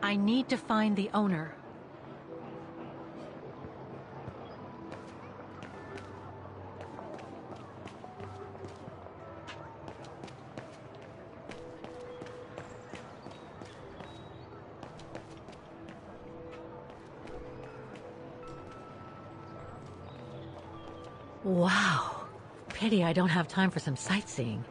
I need to find the owner. Wow. Pity I don't have time for some sightseeing.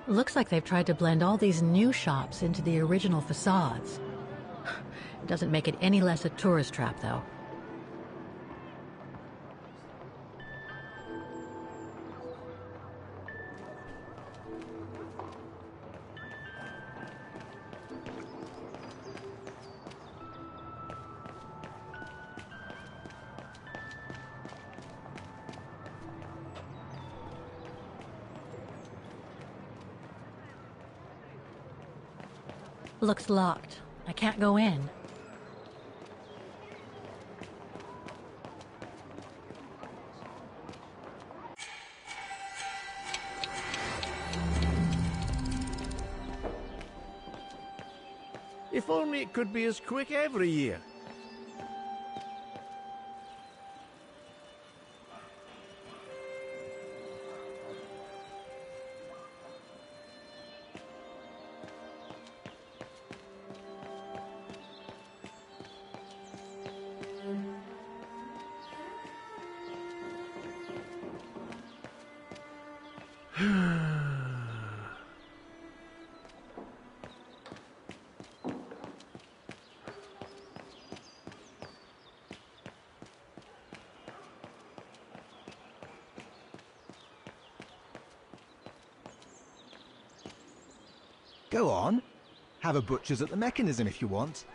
Looks like they've tried to blend all these new shops into the original facades. Doesn't make it any less a tourist trap, though. Looks locked. I can't go in. If only it could be as quick every year. Go on. Have a butcher's at the mechanism if you want.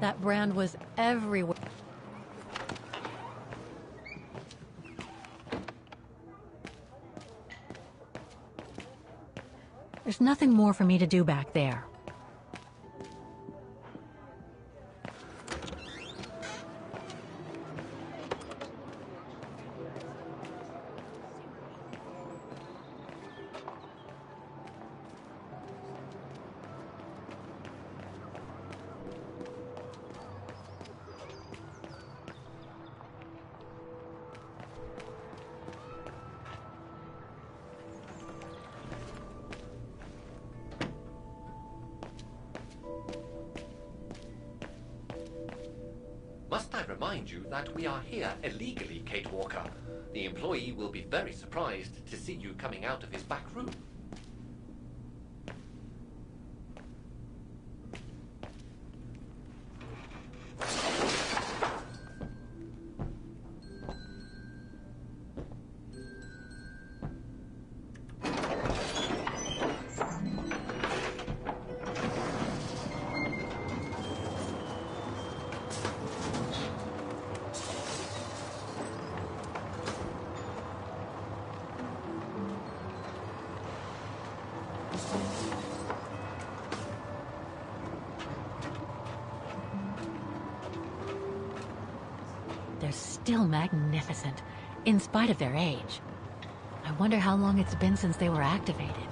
That brand was everywhere. There's nothing more for me to do back there. Must I remind you that we are here illegally, Kate Walker? The employee will be very surprised to see you coming out of his back room. They're still magnificent, in spite of their age. I wonder how long it's been since they were activated.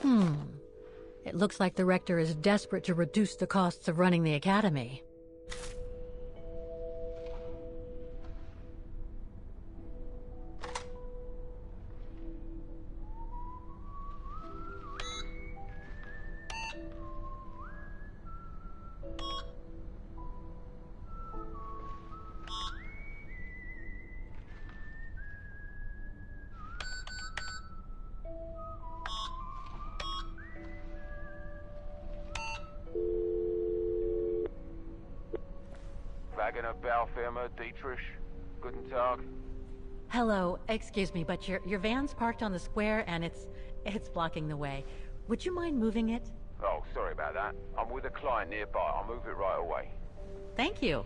It looks like the rector is desperate to reduce the costs of running the academy. Wagner Baufirma, Dietrich. Guten Tag. Hello, excuse me, but your van's parked on the square and it's blocking the way. Would you mind moving it? Oh, sorry about that. I'm with a client nearby. I'll move it right away. Thank you.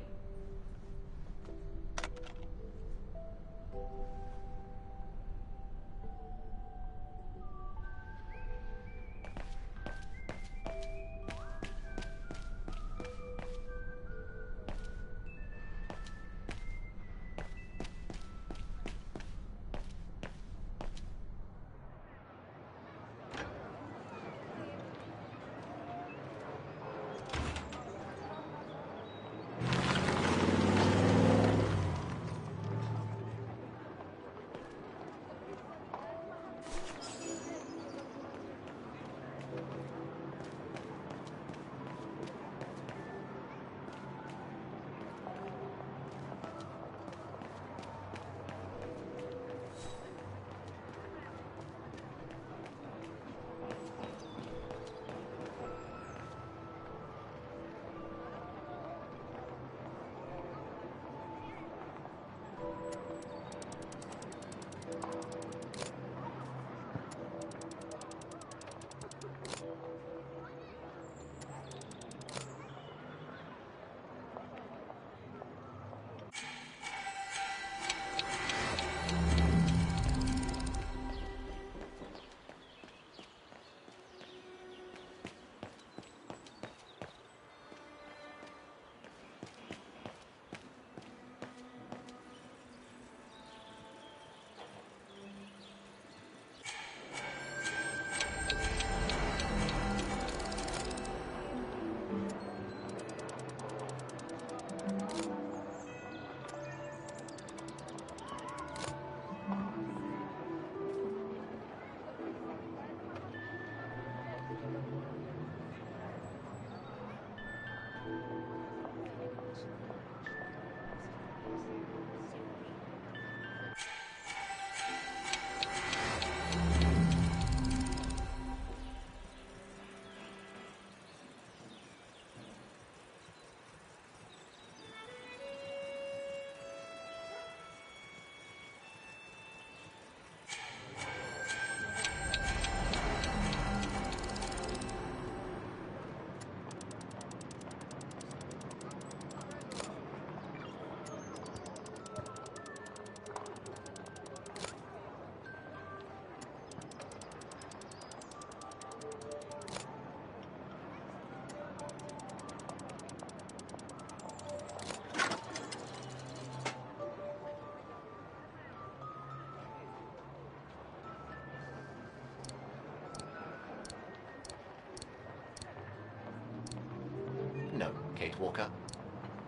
No, Kate Walker.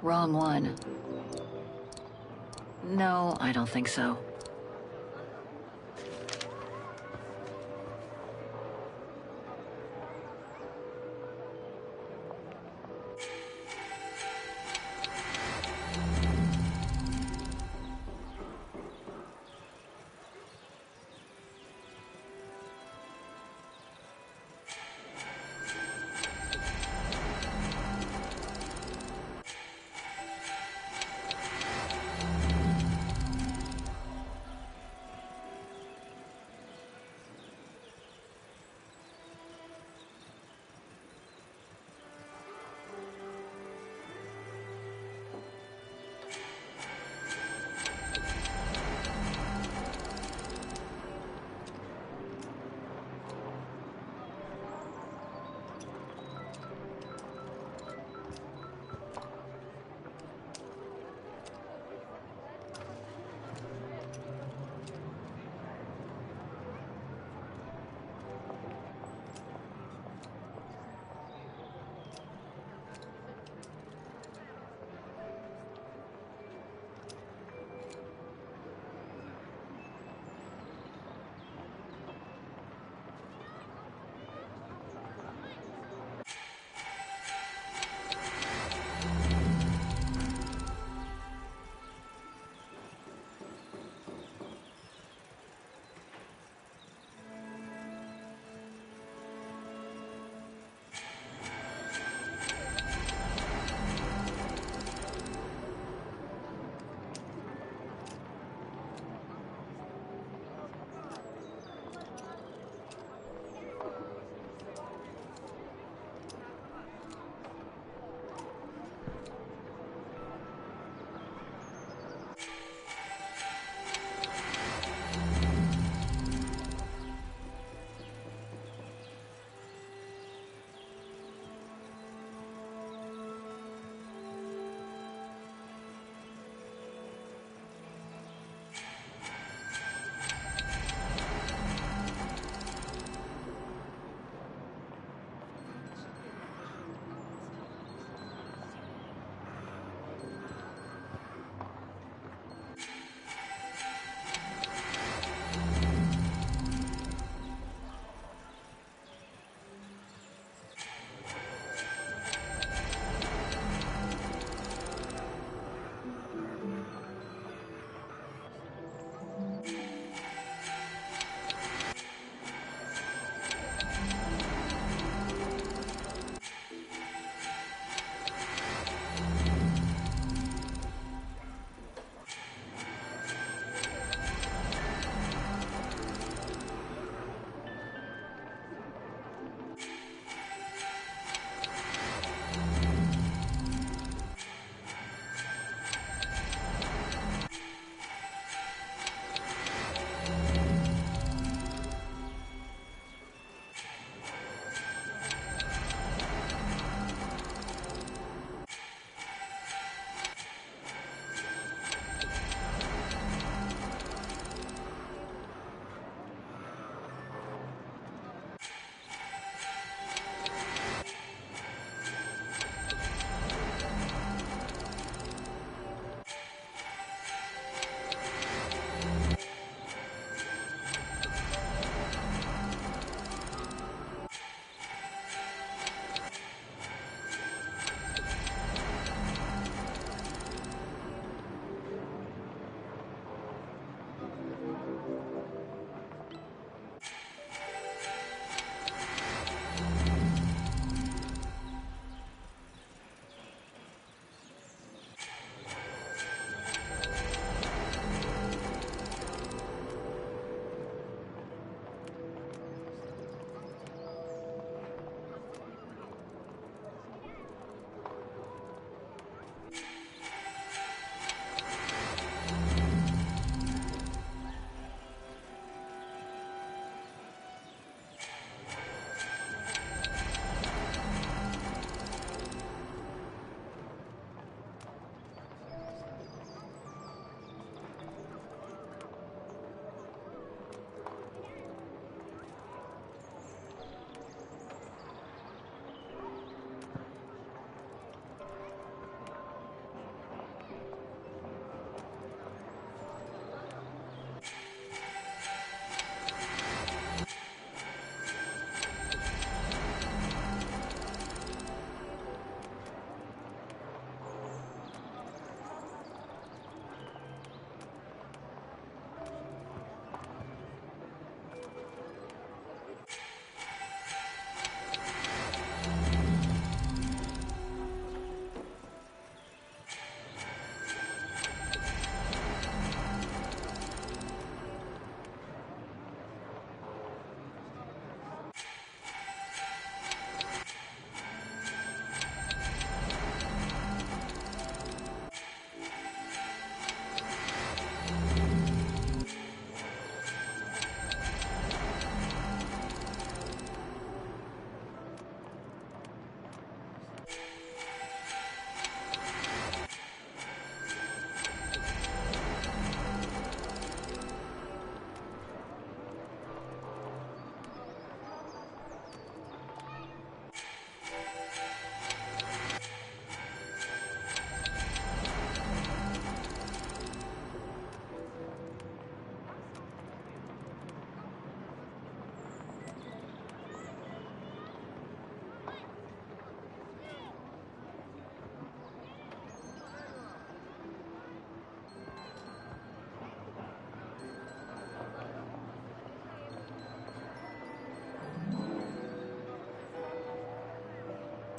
Wrong one. No, I don't think so.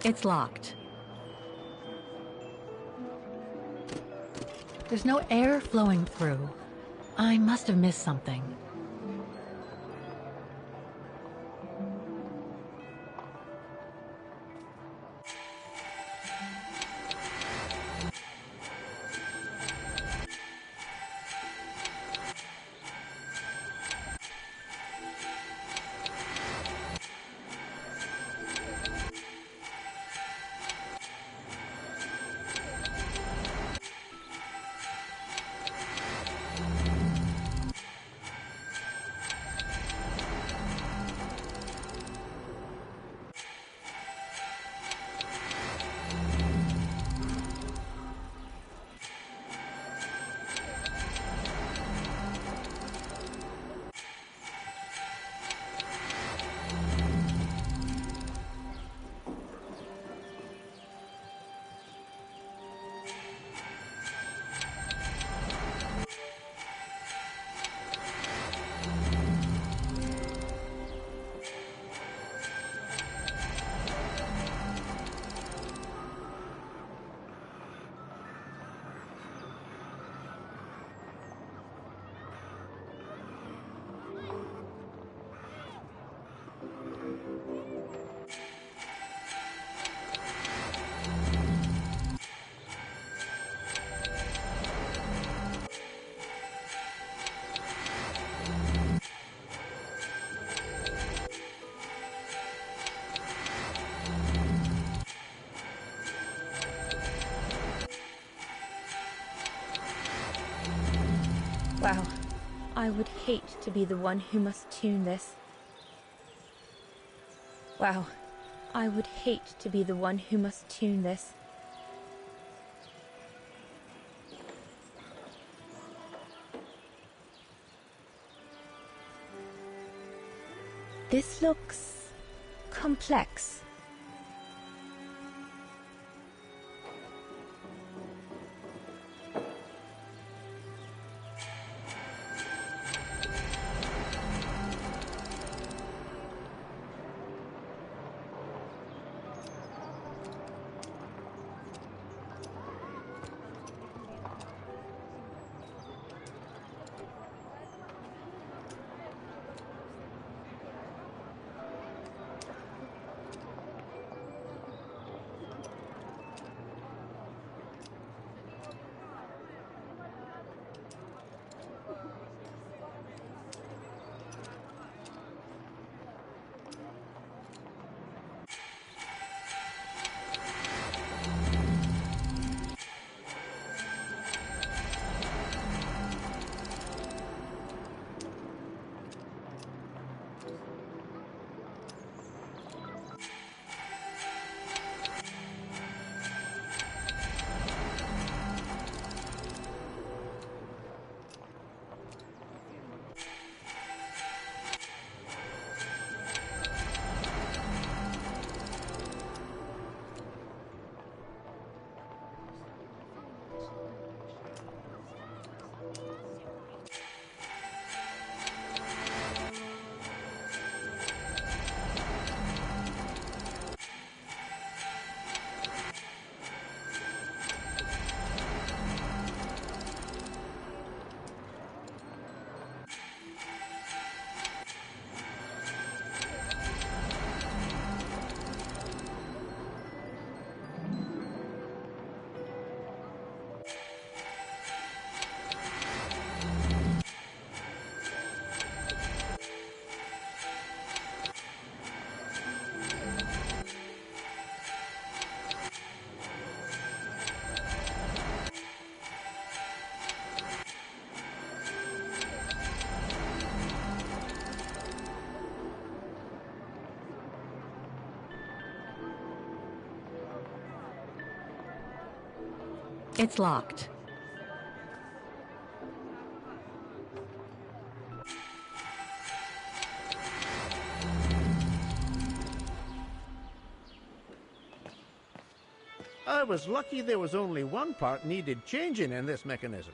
It's locked. There's no air flowing through. I must have missed something. Wow, I would hate to be the one who must tune this. Wow, I would hate to be the one who must tune this. This looks complex. It's locked. I was lucky there was only one part needed changing in this mechanism.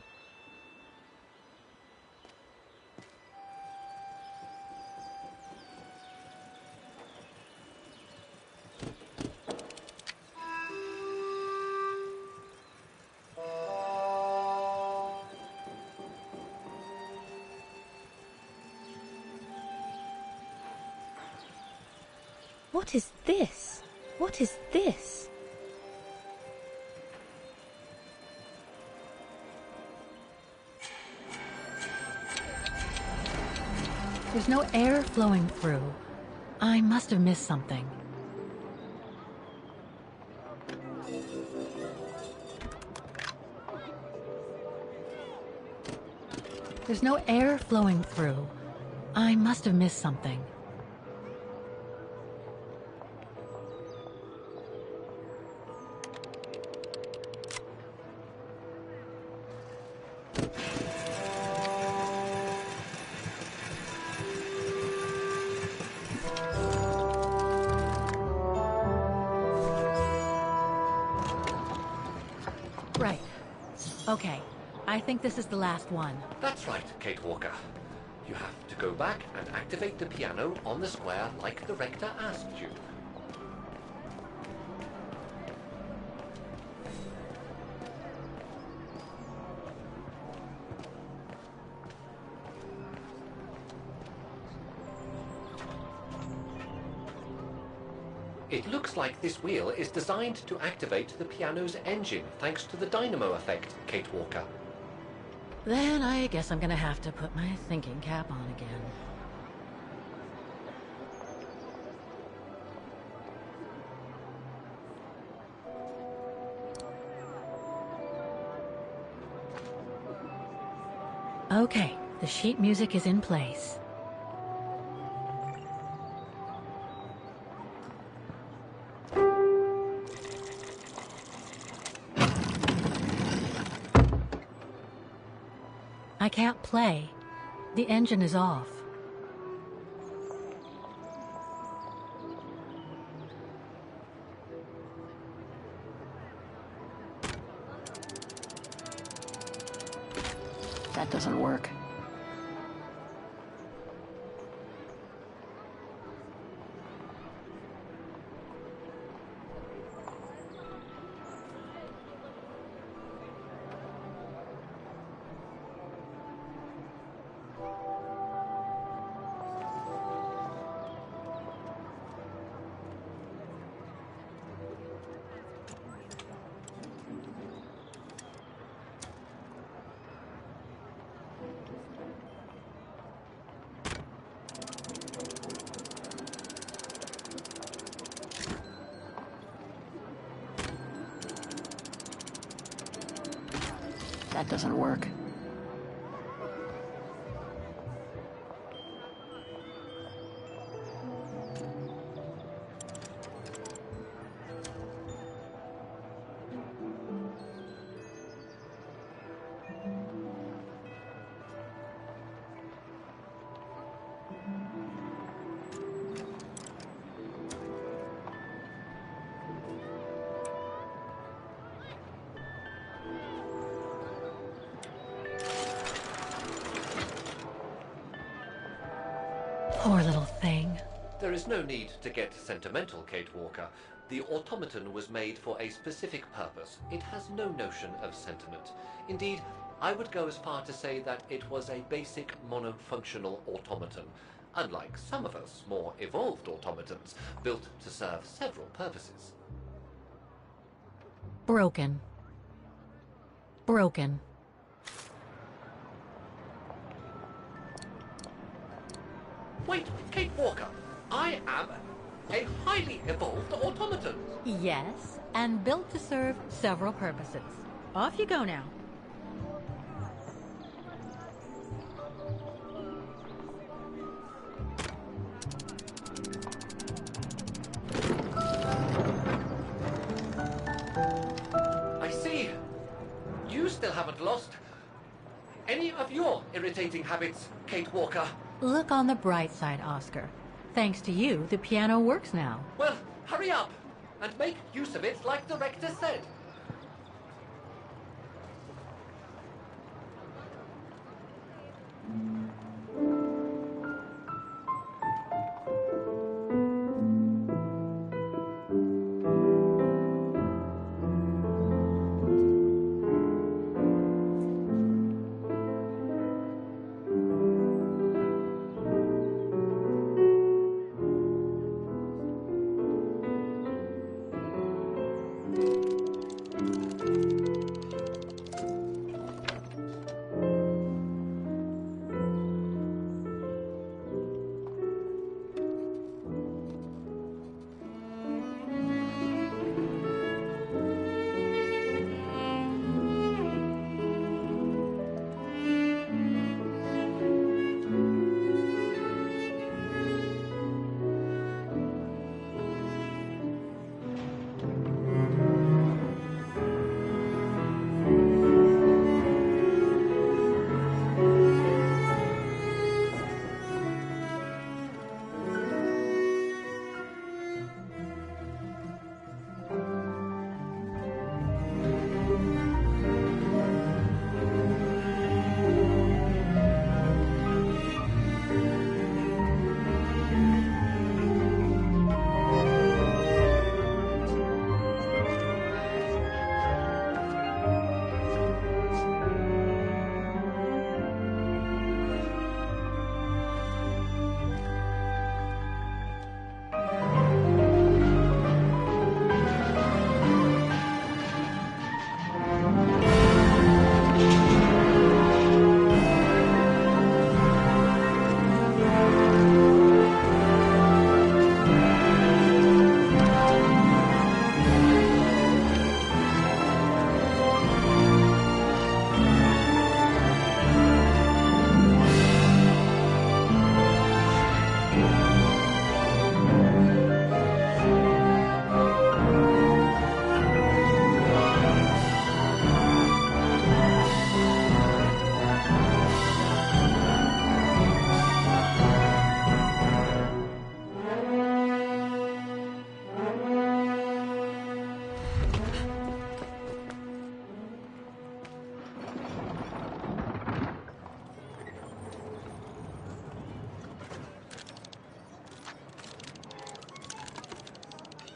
What is this? What is this? There's no air flowing through. I must have missed something. There's no air flowing through. I must have missed something. Right. Okay. I think this is the last one. That's right, Kate Walker. You have to go back and activate the piano on the square like the rector asked you. It looks like this wheel is designed to activate the piano's engine thanks to the dynamo effect, Kate Walker. Then I guess I'm gonna have to put my thinking cap on again. Okay, the sheet music is in place. I can't play. The engine is off. That doesn't work. That doesn't work. Poor little thing. There is no need to get sentimental, Kate Walker. The automaton was made for a specific purpose. It has no notion of sentiment. Indeed, I would go as far to say that it was a basic monofunctional automaton, unlike some of us more evolved automatons, built to serve several purposes. Broken. Broken. Wait, Kate Walker, I am a highly evolved automaton. Yes, and built to serve several purposes. Off you go now. I see. irritating habits, Kate Walker. Look on the bright side, Oscar. Thanks to you, the piano works now. Well, hurry up and make use of it like the rector said.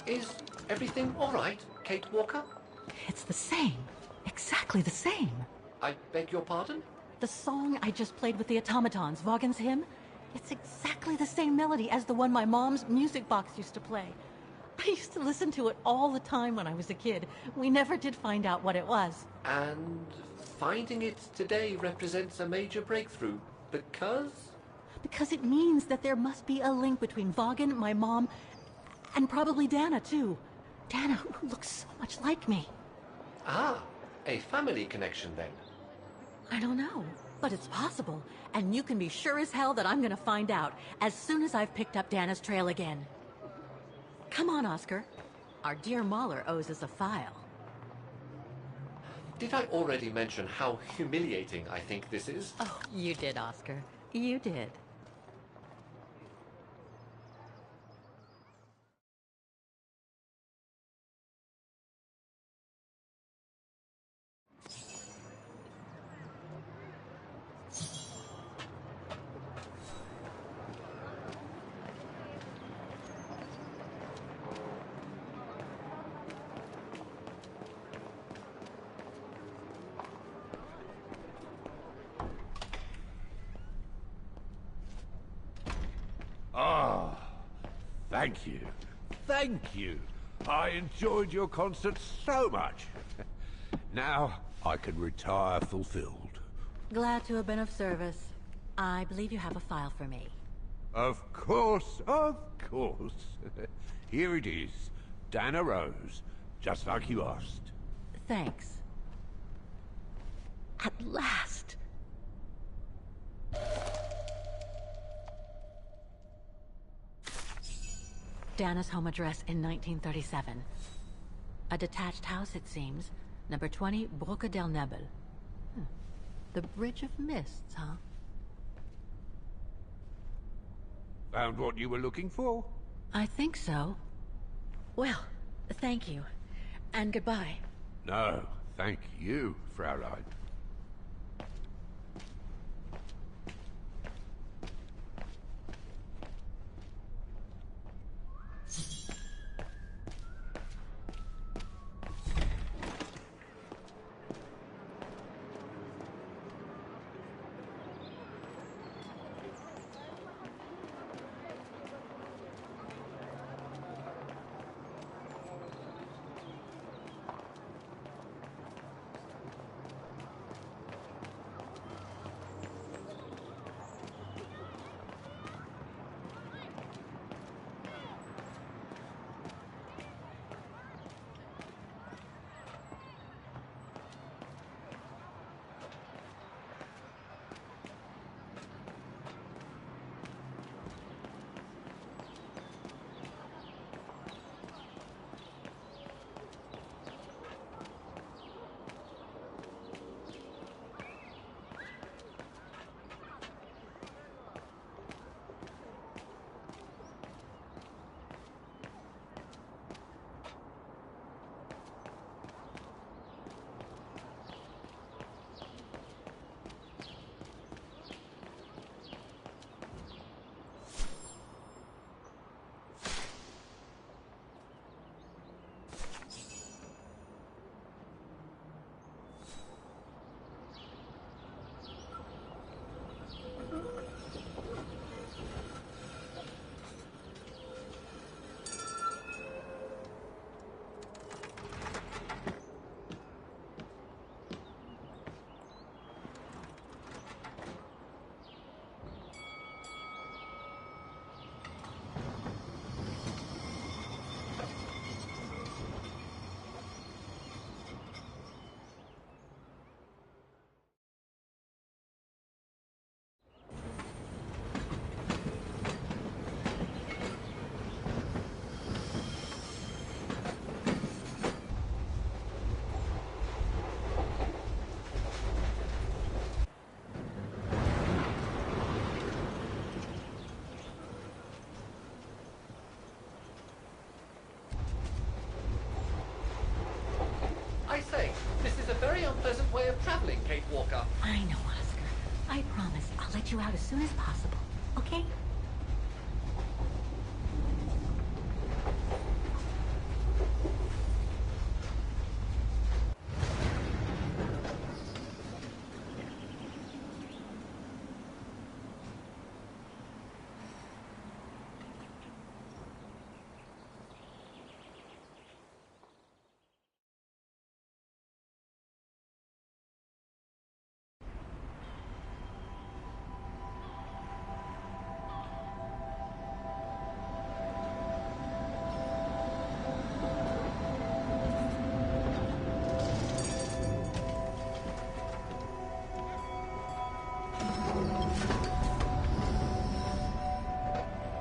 Is everything all right, Kate Walker? It's the same. Exactly the same. I beg your pardon? The song I just played with the automatons, Vaughan's hymn, it's exactly the same melody as the one my mom's music box used to play. I used to listen to it all the time when I was a kid. We never did find out what it was. And finding it today represents a major breakthrough, because? Because it means that there must be a link between Vaughan, my mom, and probably Dana, too. Dana, who looks so much like me. Ah, a family connection then. I don't know, but it's possible. And you can be sure as hell that I'm gonna find out as soon as I've picked up Dana's trail again. Come on, Oscar. Our dear Mahler owes us a file. Did I already mention how humiliating I think this is? Oh, you did, Oscar. You did. Ah, thank you. Thank you. I enjoyed your concert so much. Now I can retire fulfilled. Glad to have been of service. I believe you have a file for me. Of course, of course. Here it is. Dana Rose, just like you asked. Thanks. At last! Dana's home address in 1937. A detached house, it seems. Number 20, Brücke del Nebel. The Bridge of Mists, huh? Found what you were looking for? I think so. Well, thank you. And goodbye. No, thank you, Fraulein. I say, this is a very unpleasant way of traveling, Kate Walker. I know, Oscar. I promise I'll let you out as soon as possible. Okay?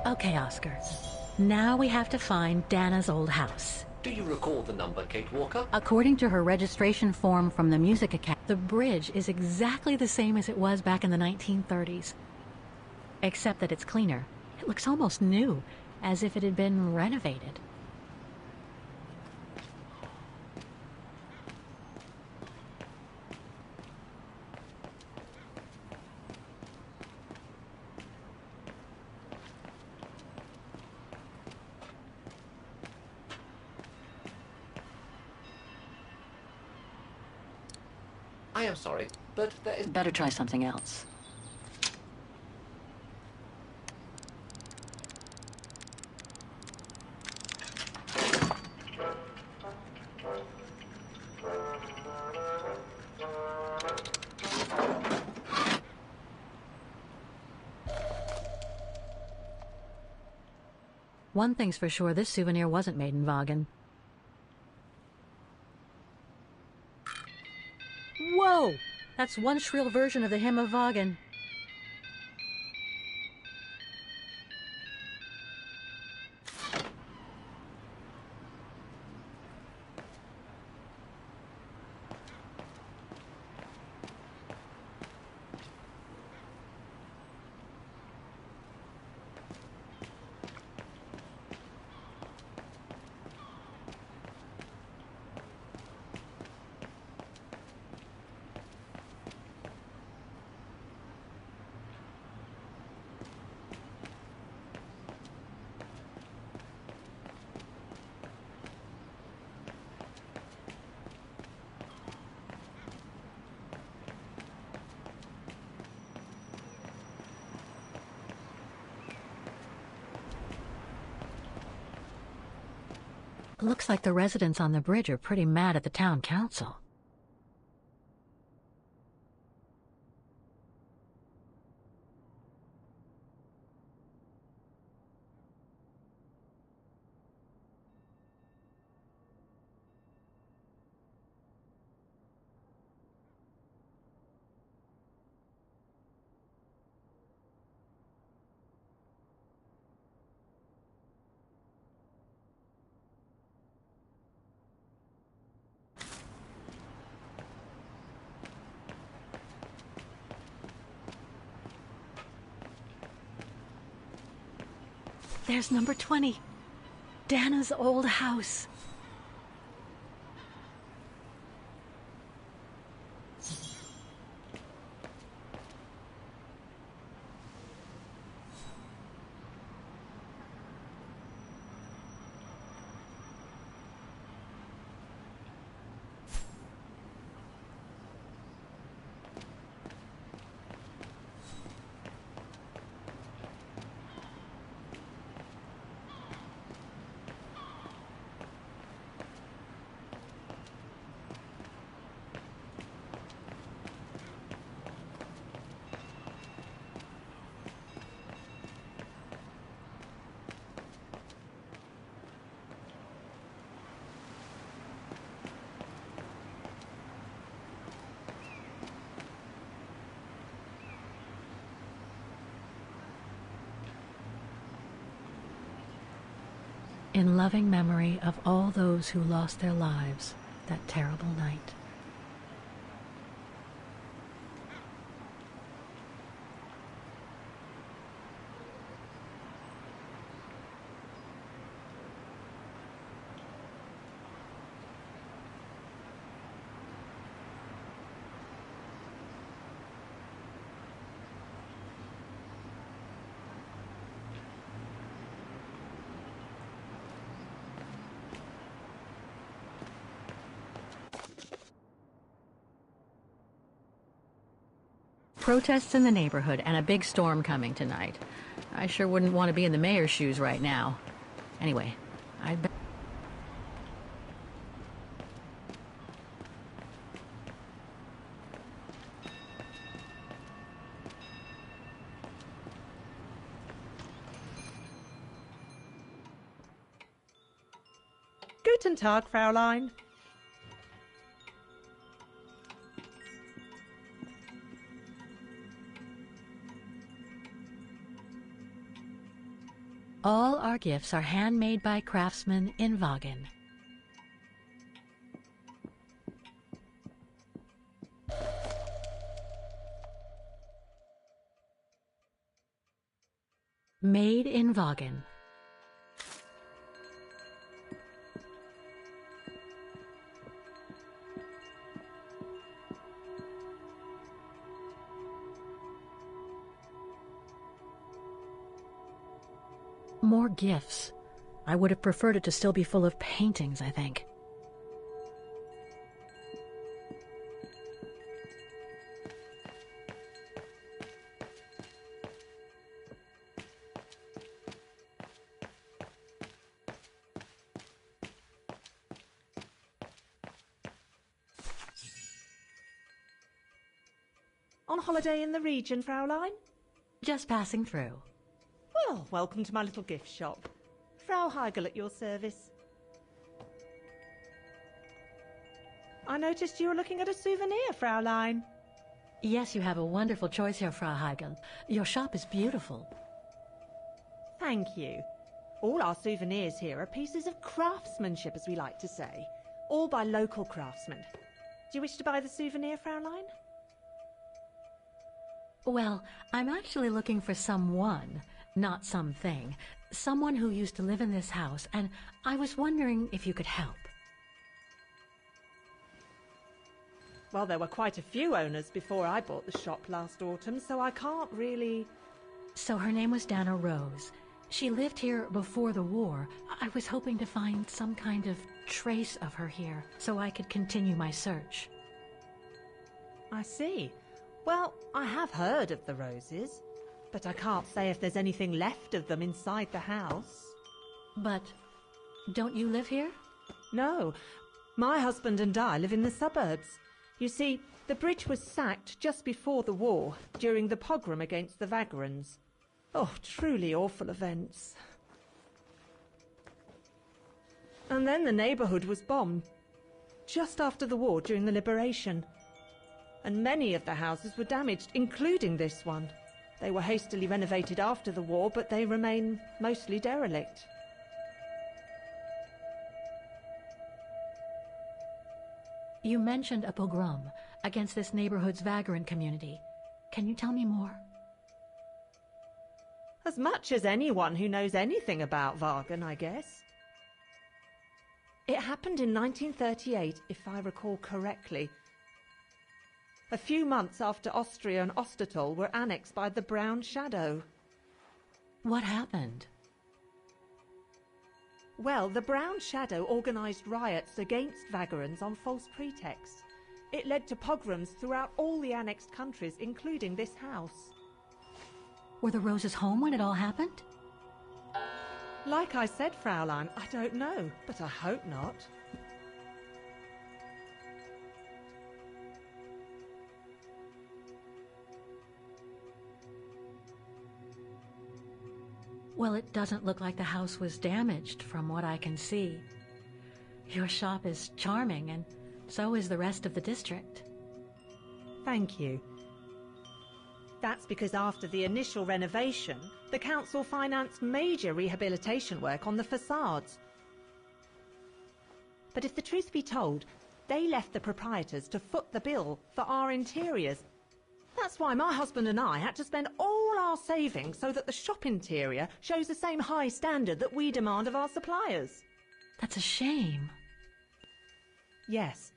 Okay, Oscar. Now we have to find Dana's old house. Do you recall the number, Kate Walker? According to her registration form from the Music Academy, the bridge is exactly the same as it was back in the 1930s. Except that it's cleaner. It looks almost new, as if it had been renovated. I am sorry, but there is... Better try something else. One thing's for sure, this souvenir wasn't made in Vaughan. Whoa! That's one shrill version of the Hymn of Vaughan. Looks like the residents on the bridge are pretty mad at the town council. There's number 20. Dana's old house. In loving memory of all those who lost their lives that terrible night. Protests in the neighborhood and a big storm coming tonight. I sure wouldn't want to be in the mayor's shoes right now. Anyway, I'd bet. Guten Tag, Fräulein. All our gifts are handmade by craftsmen in Vagen. Made in Vagen. More gifts. I would have preferred it to still be full of paintings, I think. On holiday in the region, Fräulein? Just passing through. Well, welcome to my little gift shop. Frau Heigl at your service. I noticed you were looking at a souvenir, Fräulein. Yes, you have a wonderful choice here, Frau Heigl. Your shop is beautiful. Thank you. All our souvenirs here are pieces of craftsmanship, as we like to say. All by local craftsmen. Do you wish to buy the souvenir, Fräulein? Well, I'm actually looking for someone, not something. Someone who used to live in this house, and I was wondering if you could help. Well, there were quite a few owners before I bought the shop last autumn, so I can't really... So her name was Dana Rose. She lived here before the war. I was hoping to find some kind of trace of her here, so I could continue my search. I see. Well, I have heard of the Roses, but I can't say if there's anything left of them inside the house. But don't you live here? No, my husband and I live in the suburbs. You see, the bridge was sacked just before the war, during the pogrom against the Vagrants. Oh, truly awful events. And then the neighbourhood was bombed, just after the war during the liberation. And many of the houses were damaged, including this one. They were hastily renovated after the war, but they remain mostly derelict. You mentioned a pogrom against this neighborhood's vagrant community. Can you tell me more? As much as anyone who knows anything about Wagen, I guess. It happened in 1938, if I recall correctly. A few months after Austria and Ostertal were annexed by the Brown Shadow. What happened? Well, the Brown Shadow organised riots against Vagrants on false pretexts. It led to pogroms throughout all the annexed countries, including this house. Were the Roses home when it all happened? Like I said, Fraulein, I don't know, but I hope not. Well, it doesn't look like the house was damaged from what I can see. Your shop is charming, and so is the rest of the district. Thank you. That's because after the initial renovation, the council financed major rehabilitation work on the facades. But if the truth be told, they left the proprietors to foot the bill for our interiors. That's why my husband and I had to spend all our savings so that the shop interior shows the same high standard that we demand of our suppliers. That's a shame. Yes,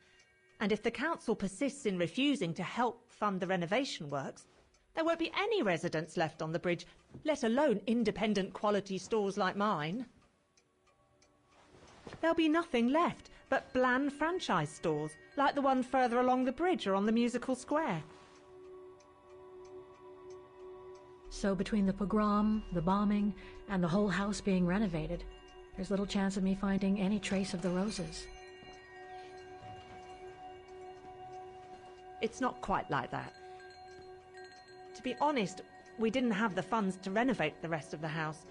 and if the council persists in refusing to help fund the renovation works, there won't be any residents left on the bridge, let alone independent quality stores like mine. There'll be nothing left but bland franchise stores, like the one further along the bridge or on the musical square. So between the pogrom, the bombing, and the whole house being renovated, there's little chance of me finding any trace of the Roses. It's not quite like that. To be honest, we didn't have the funds to renovate the rest of the house,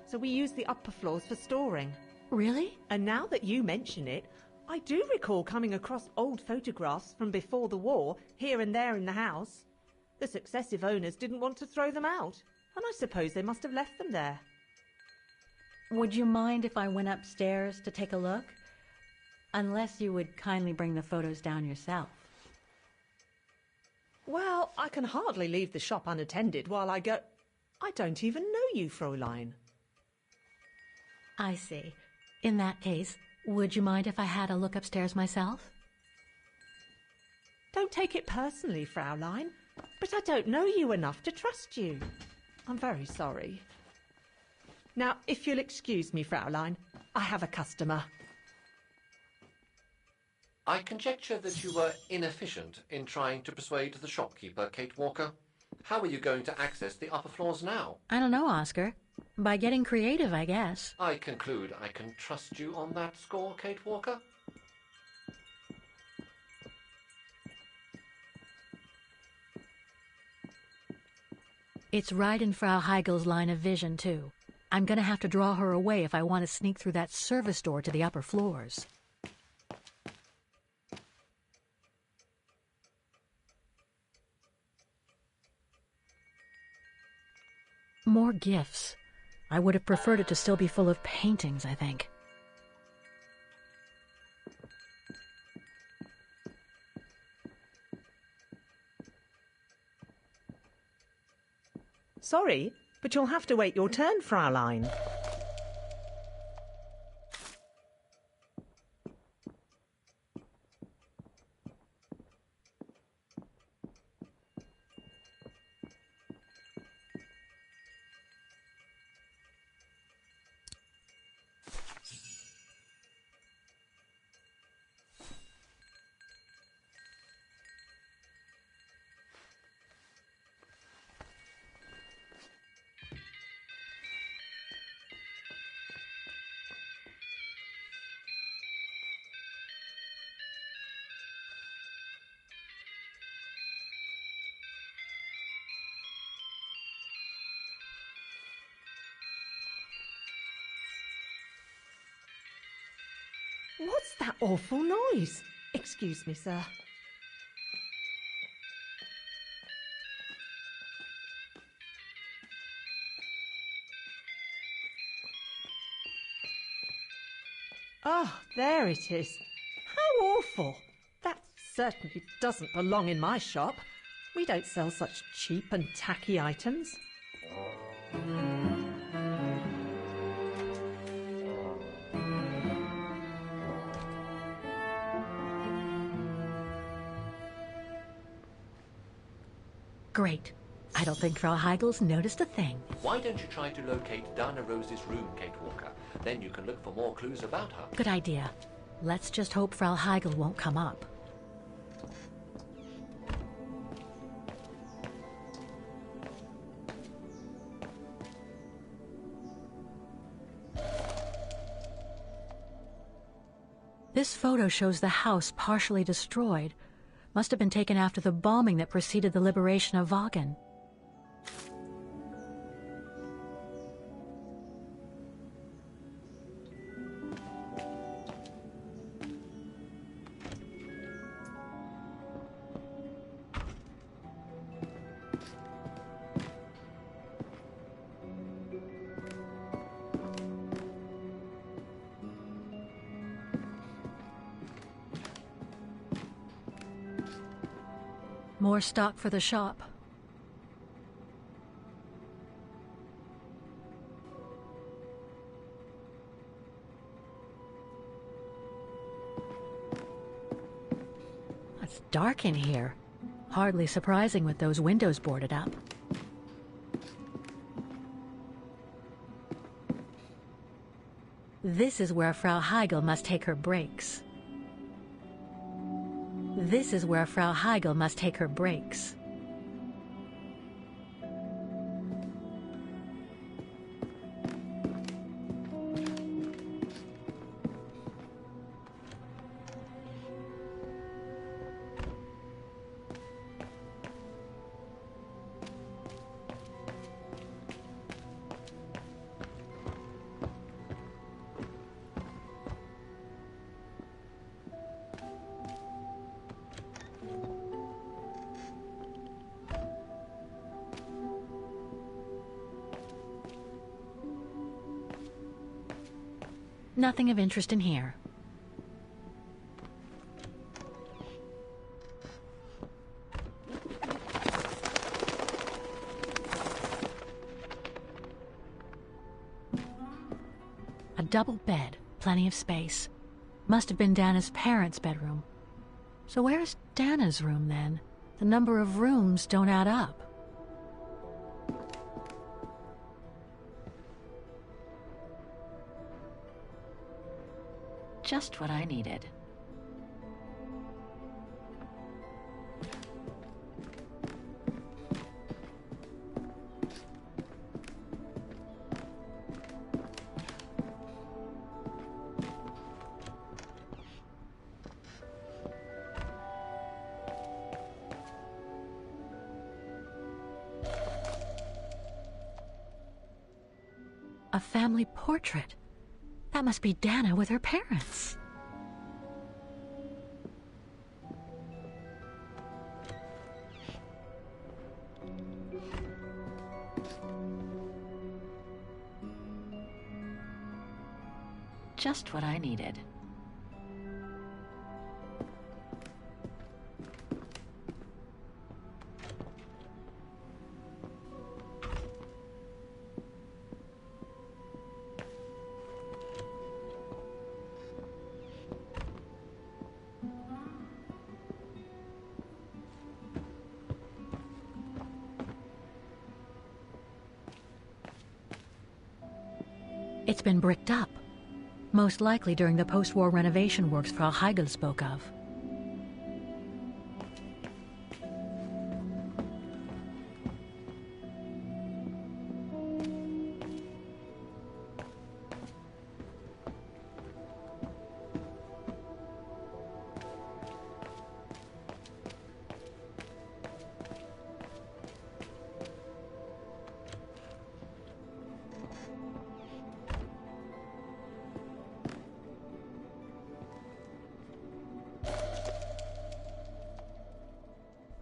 so we used the upper floors for storing. Really? And now that you mention it, I do recall coming across old photographs from before the war, here and there in the house. The successive owners didn't want to throw them out, and I suppose they must have left them there. Would you mind if I went upstairs to take a look? Unless you would kindly bring the photos down yourself. Well, I can hardly leave the shop unattended while I go... I don't even know you, Fräulein. I see. In that case, would you mind if I had a look upstairs myself? Don't take it personally, Fraulein, but I don't know you enough to trust you. I'm very sorry. Now, if you'll excuse me, Fraulein, I have a customer. I conjecture that you were inefficient in trying to persuade the shopkeeper, Kate Walker. How are you going to access the upper floors now? I don't know, Oscar. By getting creative, I guess. I conclude I can trust you on that score, Kate Walker? It's right in Frau Heigel's line of vision, too. I'm gonna have to draw her away if I want to sneak through that service door to the upper floors. More gifts. I would have preferred it to still be full of paintings, I think. Sorry, but you'll have to wait your turn, Fraulein. What's that awful noise? Excuse me, sir. Ah, there it is. How awful. That certainly doesn't belong in my shop. We don't sell such cheap and tacky items. Great. I don't think Frau Heigel's noticed a thing. Why don't you try to locate Diana Rose's room, Kate Walker? Then you can look for more clues about her. Good idea. Let's just hope Frau Heigel won't come up. This photo shows the house partially destroyed. Must have been taken after the bombing that preceded the liberation of Wagen. More stock for the shop. It's dark in here. Hardly surprising with those windows boarded up. This is where Frau Heigel must take her breaks. This is where Frau Heigel must take her breaks. Nothing of interest in here. A double bed, plenty of space. Must have been Dana's parents' bedroom. So where's Dana's room then? The number of rooms don't add up. Just what I needed. A family portrait. That must be Dana with her parents. Just what I needed. It's been bricked up, most likely during the post-war renovation works Frau Heigel spoke of.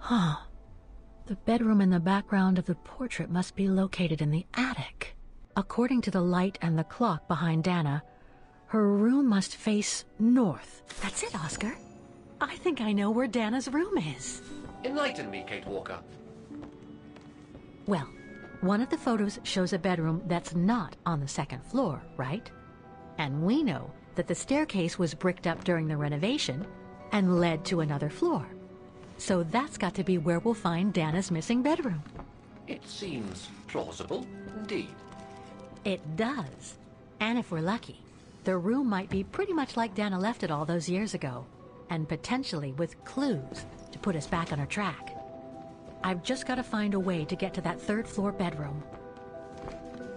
Huh. The bedroom in the background of the portrait must be located in the attic. According to the light and the clock behind Dana, her room must face north. That's it, Oscar. I think I know where Dana's room is. Enlighten me, Kate Walker. Well, one of the photos shows a bedroom that's not on the second floor, right? And we know that the staircase was bricked up during the renovation and led to another floor. So that's got to be where we'll find Dana's missing bedroom. It seems plausible, indeed. It does. And if we're lucky, the room might be pretty much like Dana left it all those years ago, and potentially with clues to put us back on our track. I've just got to find a way to get to that third floor bedroom.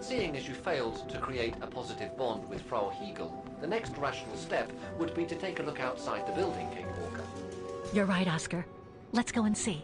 Seeing as you failed to create a positive bond with Frau Hegel, the next rational step would be to take a look outside the building, Kate Walker. You're right, Oscar. Let's go and see.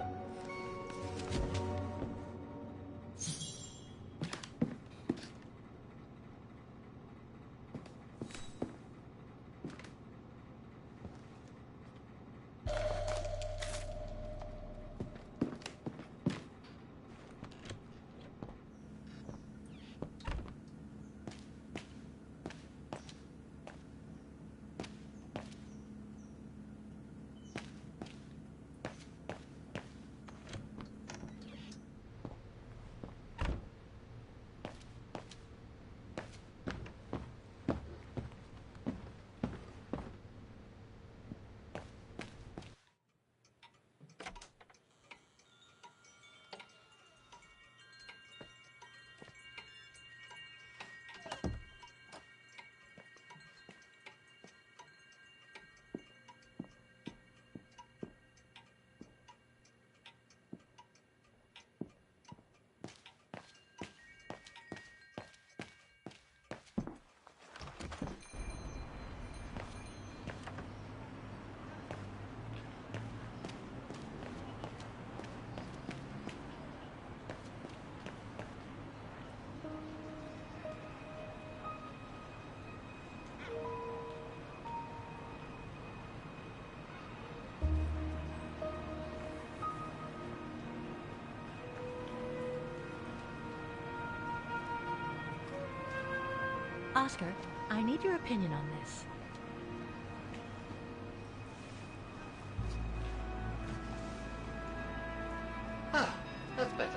Oscar, I need your opinion on this. Ah, that's better.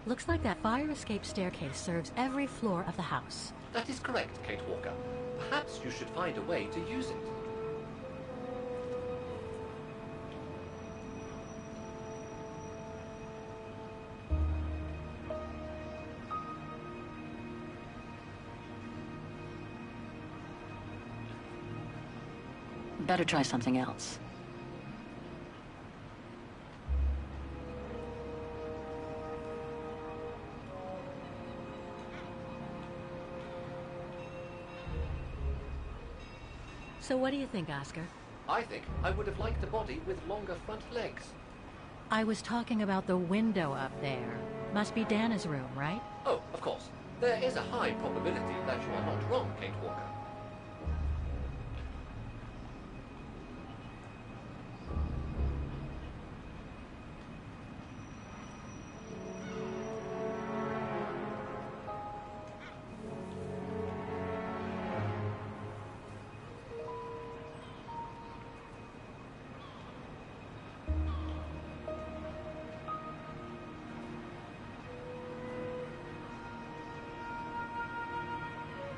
Looks like that fire escape staircase serves every floor of the house. That is correct, Kate Walker. Perhaps you should find a way to use it. Better try something else. So what do you think, Oscar? I think I would have liked a body with longer front legs. I was talking about the window up there. Must be Dana's room, right? Oh, of course. There is a high probability that you are not wrong, Kate Walker.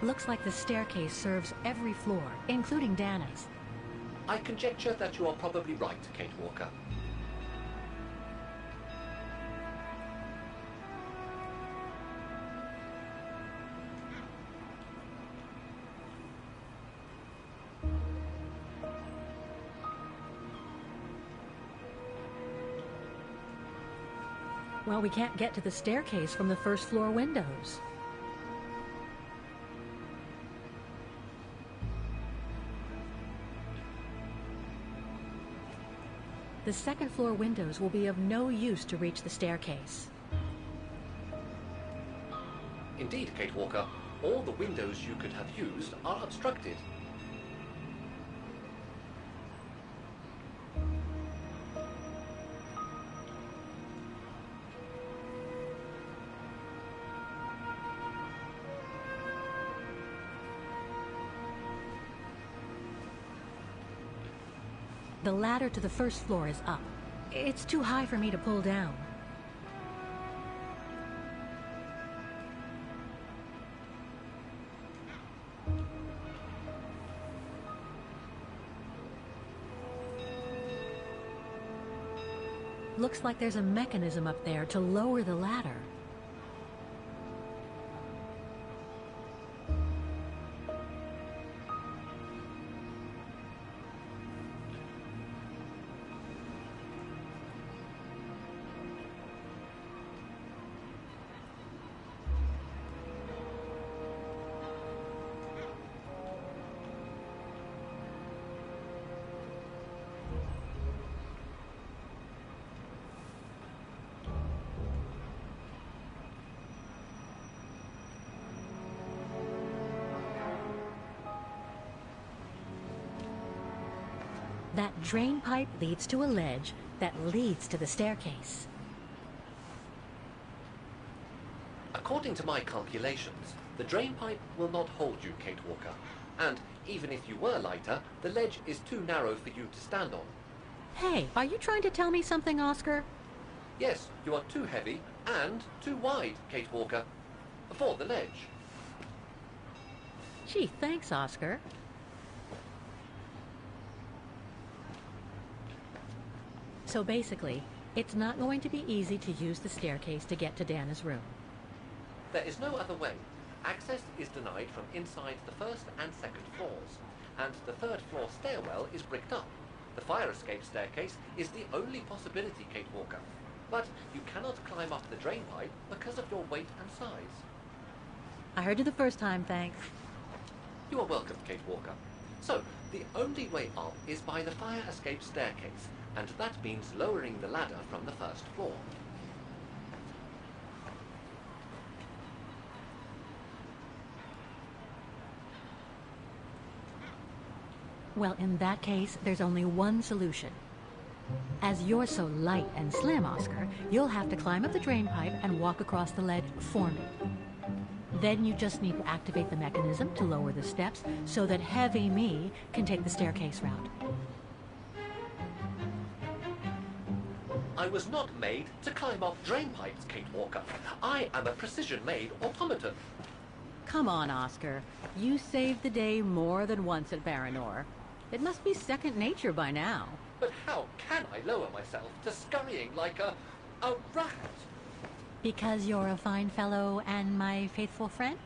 Looks like the staircase serves every floor, including Dana's. I conjecture that you are probably right, Kate Walker. Well, we can't get to the staircase from the first floor windows. The second floor windows will be of no use to reach the staircase. Indeed, Kate Walker, all the windows you could have used are obstructed. The ladder to the first floor is up. It's too high for me to pull down. Looks like there's a mechanism up there to lower the ladder. That drain pipe leads to a ledge that leads to the staircase. According to my calculations, the drain pipe will not hold you, Kate Walker. And even if you were lighter, the ledge is too narrow for you to stand on. Hey, are you trying to tell me something, Oscar? Yes, you are too heavy and too wide, Kate Walker, for the ledge. Gee, thanks, Oscar. So basically, it's not going to be easy to use the staircase to get to Dana's room. There is no other way. Access is denied from inside the first and second floors, and the third floor stairwell is bricked up. The fire escape staircase is the only possibility, Kate Walker. But you cannot climb up the drain pipe because of your weight and size. I heard you the first time, thanks. You are welcome, Kate Walker. So, the only way up is by the fire escape staircase, and that means lowering the ladder from the first floor. Well, in that case, there's only one solution. As you're so light and slim, Oscar, you'll have to climb up the drain pipe and walk across the ledge for me. Then you just need to activate the mechanism to lower the steps so that heavy me can take the staircase route. I was not made to climb up drain pipes, Kate Walker. I am a precision-made automaton. Come on, Oscar. You saved the day more than once at Baranor. It must be second nature by now. But how can I lower myself to scurrying like a rat? Because you're a fine fellow and my faithful friend?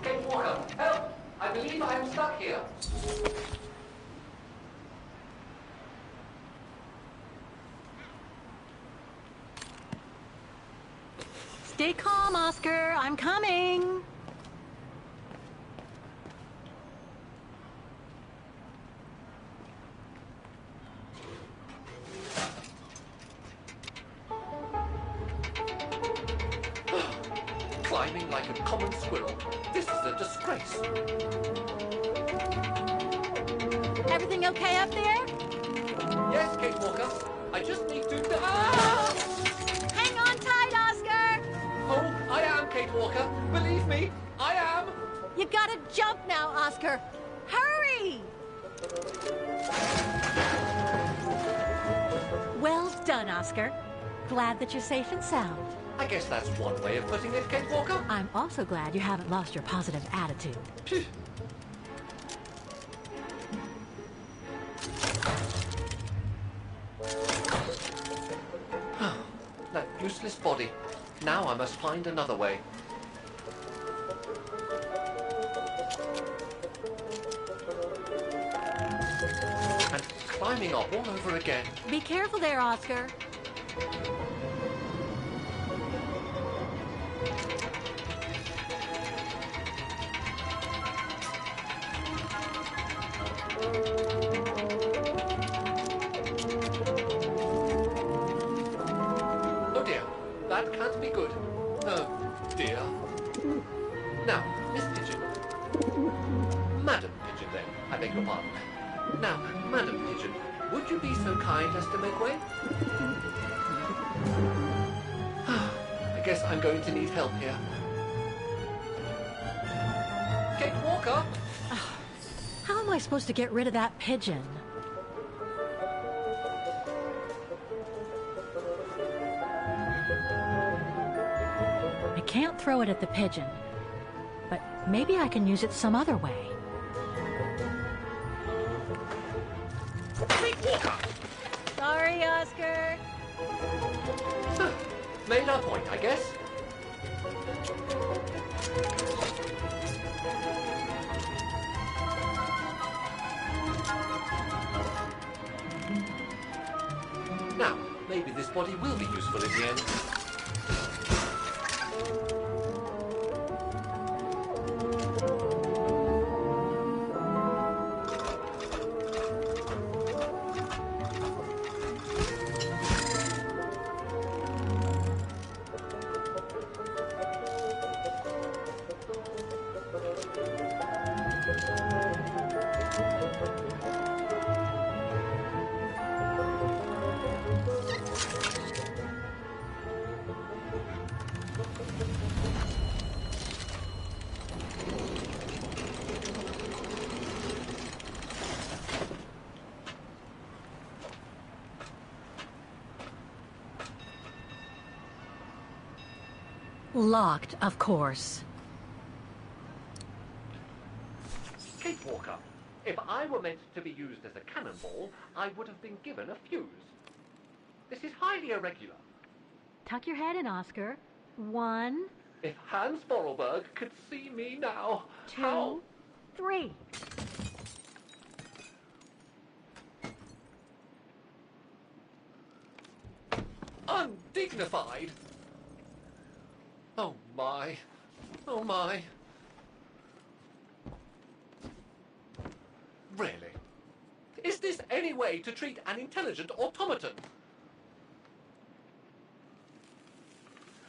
Kate Walker, help! I believe I am stuck here. Stay calm, Oscar. I'm coming. Climbing like a common squirrel. This is a disgrace. Everything okay up there? Yes, Kate Walker. I just need to... Ah! Hang on tight, Oscar. Oh, I am, Kate Walker. Believe me, I am. You gotta jump now, Oscar. Hurry! Well done, Oscar. Glad that you're safe and sound. I guess that's one way of putting it, Kate Walker. I'm also glad you haven't lost your positive attitude. Phew. That useless body. Now I must find another way. And climbing up all over again. Be careful there, Oscar. Oh dear, that can't be good. Oh dear. Now, Miss Pigeon. Madam Pigeon then, I beg your pardon. Now, Madam Pigeon, would you be so kind as to make way? guess I'm going to need help here. Kate Walker! How am I supposed to get rid of that pigeon? I can't throw it at the pigeon, but maybe I can use it some other way. Kate Walker! Sorry, Oscar. Made our point, I guess. Now, maybe this body will be useful in the end. Locked, of course. Kate Walker, if I were meant to be used as a cannonball, I would have been given a fuse. This is highly irregular. Tuck your head in, Oscar. 1, If Hans Vorarlberg could see me now, 2, how... 3. Undignified! Oh my. Oh my. Really? Is this any way to treat an intelligent automaton?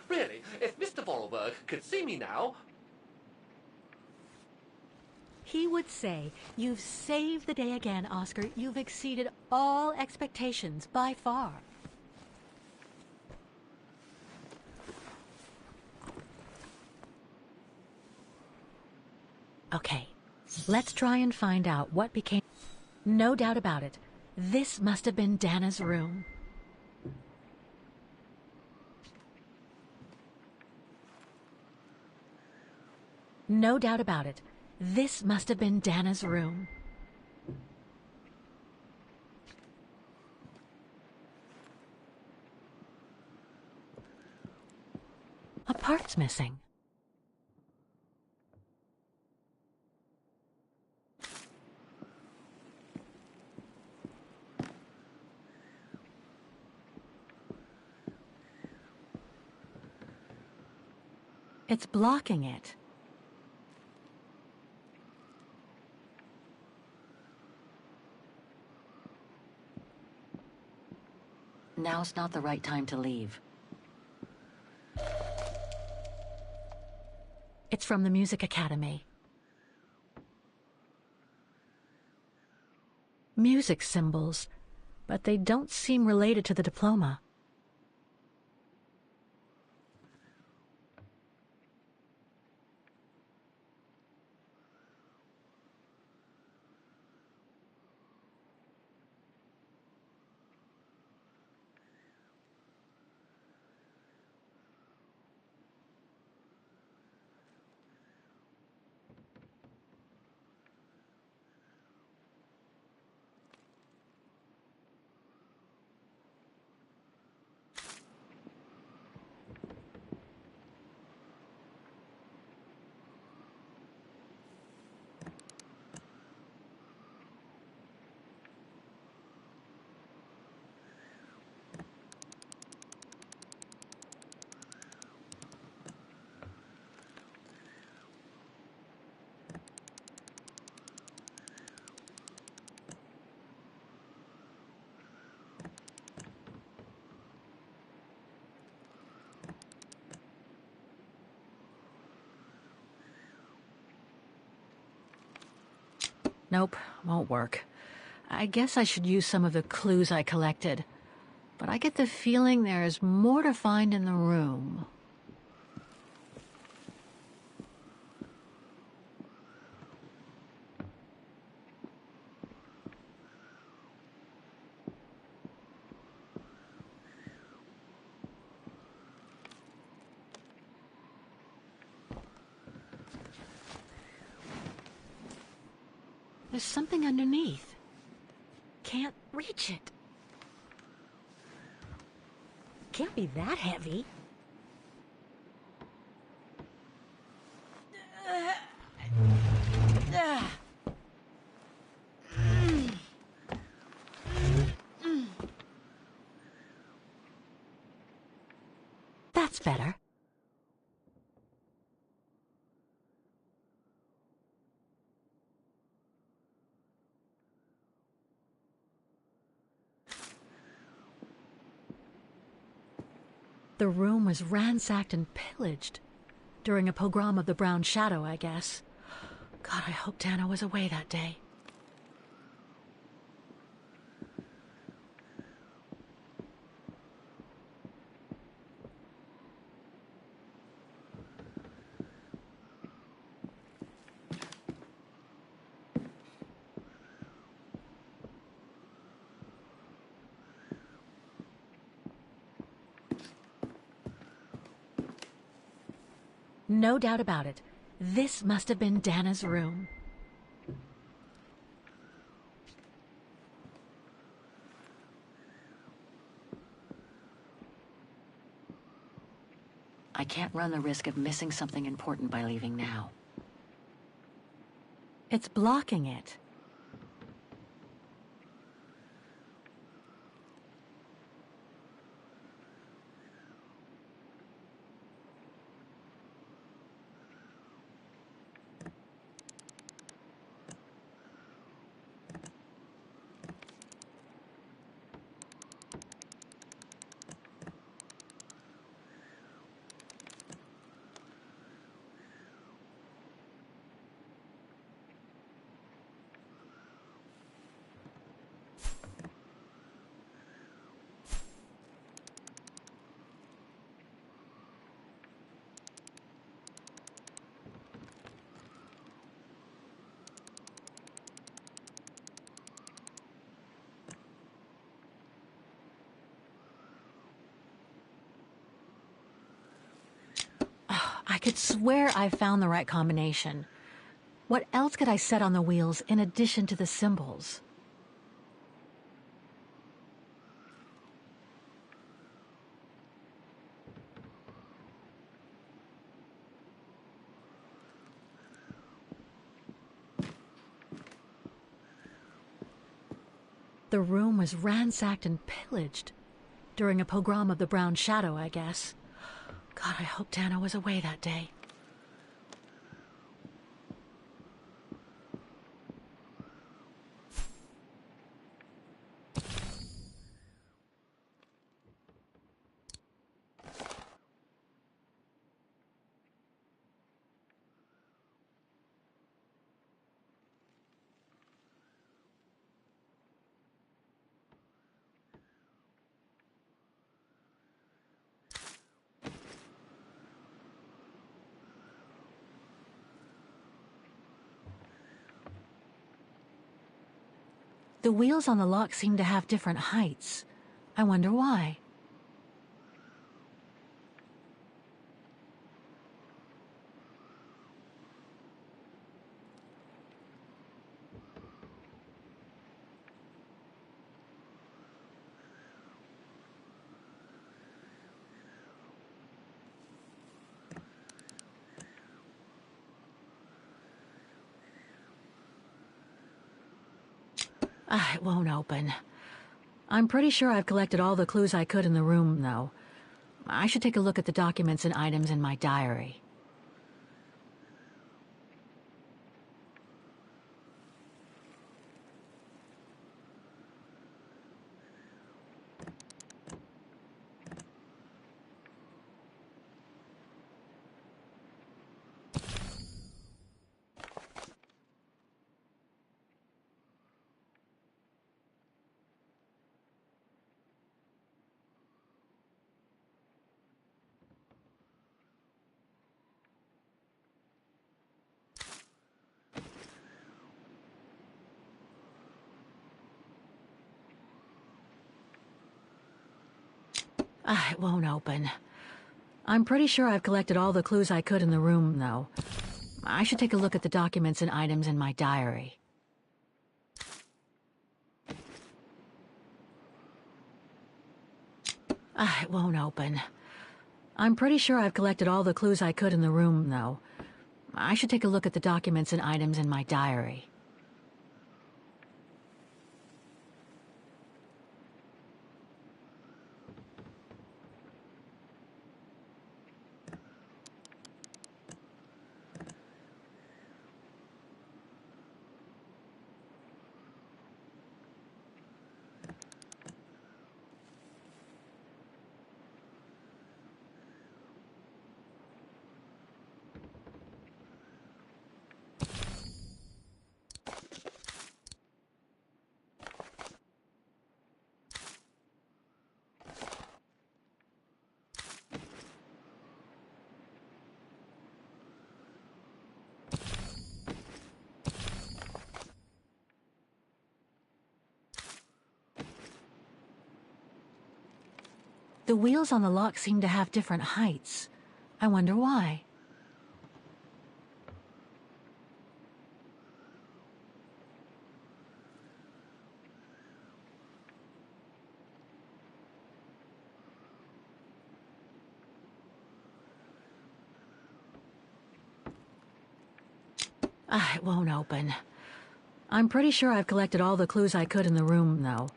Really, if Mr. Vorarlberg could see me now... He would say, "You've saved the day again, Oscar. You've exceeded all expectations by far." Okay, let's try and find out what became... No doubt about it, this must have been Dana's room. No doubt about it, this must have been Dana's room. A part's missing. It's blocking it. Now's not the right time to leave. It's from the Music Academy. Music symbols, but they don't seem related to the diploma. Nope, won't work. I guess I should use some of the clues I collected. But I get the feeling there is more to find in the room. There's something underneath. Can't reach it. Can't be that heavy. That's better. The room was ransacked and pillaged. During a pogrom of the Brown Shadow, I guess. God, I hope Dana was away that day. No doubt about it. This must have been Dana's room. I can't run the risk of missing something important by leaving now. It's blocking it. I could swear I found the right combination. What else could I set on the wheels in addition to the symbols? The room was ransacked and pillaged. During a pogrom of the Brown Shadow, I guess. God, I hope Dana was away that day. The wheels on the lock seem to have different heights. I wonder why. It won't open. I'm pretty sure I've collected all the clues I could in the room, though. I should take a look at the documents and items in my diary. It won't open. I'm pretty sure I've collected all the clues I could in the room, though. I should take a look at the documents and items in my diary. It won't open. I'm pretty sure I've collected all the clues I could in the room, though. I should take a look at the documents and items in my diary. The wheels on the lock seem to have different heights. I wonder why. It won't open. I'm pretty sure I've collected all the clues I could in the room, though.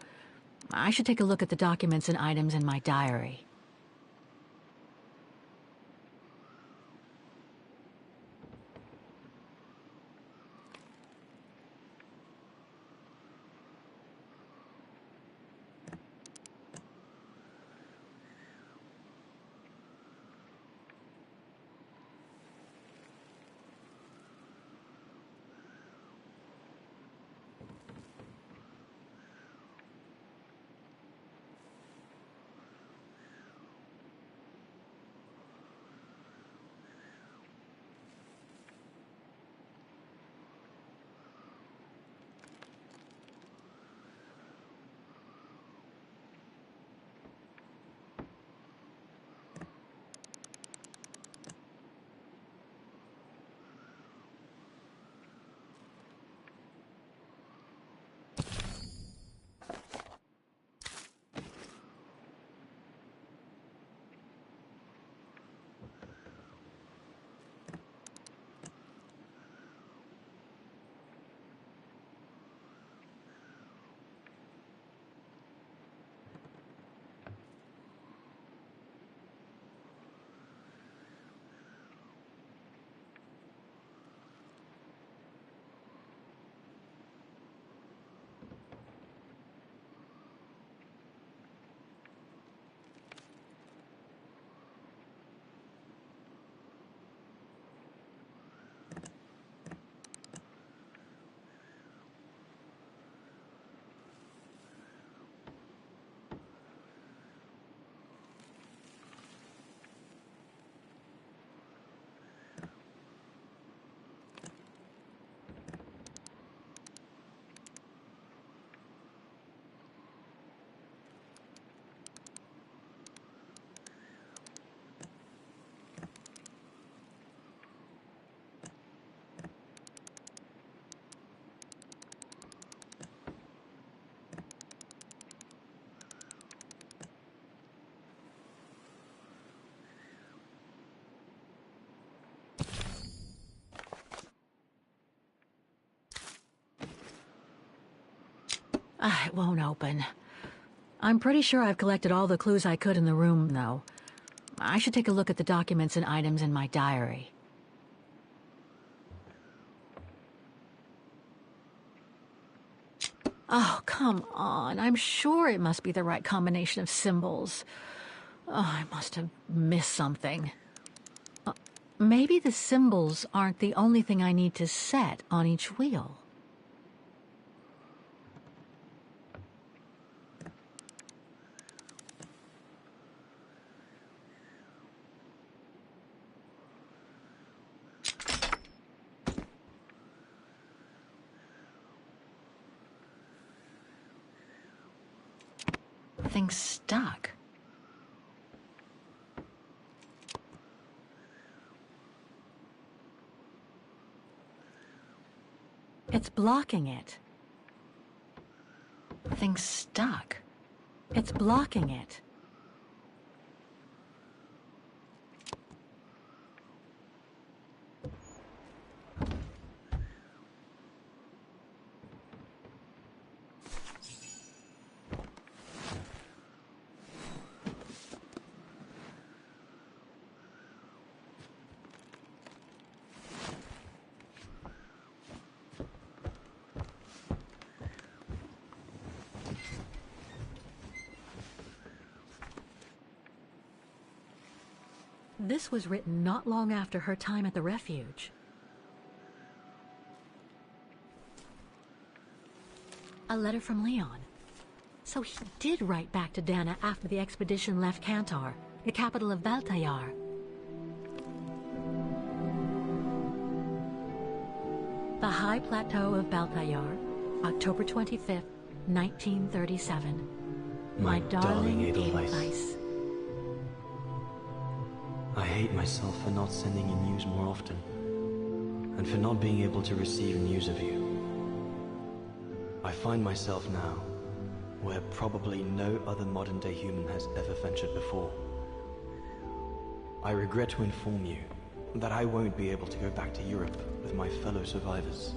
I should take a look at the documents and items in my diary. It won't open. I'm pretty sure I've collected all the clues I could in the room, though. I should take a look at the documents and items in my diary. Oh, come on. I'm sure it must be the right combination of symbols. Oh, I must have missed something. Maybe the symbols aren't the only thing I need to set on each wheel. Thing's stuck. It's blocking it. Thing's stuck. It's blocking it. This was written not long after her time at the refuge. A letter from Leon. So he did write back to Dana after the expedition left Kantar, the capital of Valtayar. The High Plateau of Baltayar, October 25th, 1937. My darling Edelweiss. Edelweiss. I hate myself for not sending you news more often, and for not being able to receive news of you. I find myself now where probably no other modern-day human has ever ventured before. I regret to inform you that I won't be able to go back to Europe with my fellow survivors.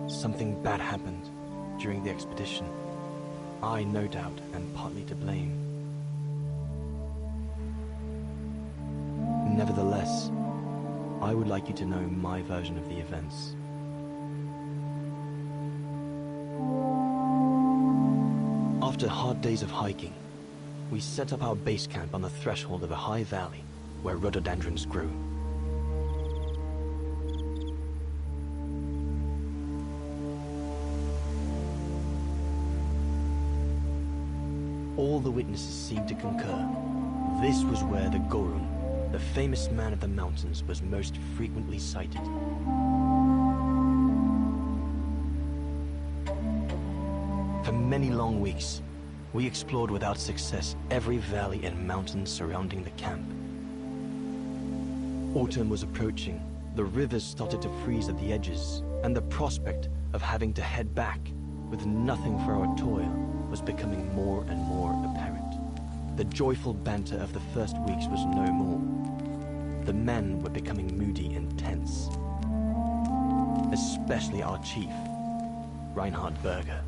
Something bad happened during the expedition. I, no doubt, am partly to blame. Nevertheless, I would like you to know my version of the events. After hard days of hiking, we set up our base camp on the threshold of a high valley where rhododendrons grew. All the witnesses seemed to concur. This was where the Gorun, the famous man of the mountains, was most frequently sighted. For many long weeks, we explored without success every valley and mountain surrounding the camp. Autumn was approaching, the rivers started to freeze at the edges, and the prospect of having to head back with nothing for our toil was becoming more and more apparent. The joyful banter of the first weeks was no more. The men were becoming moody and tense. Especially our chief, Reinhard Berger.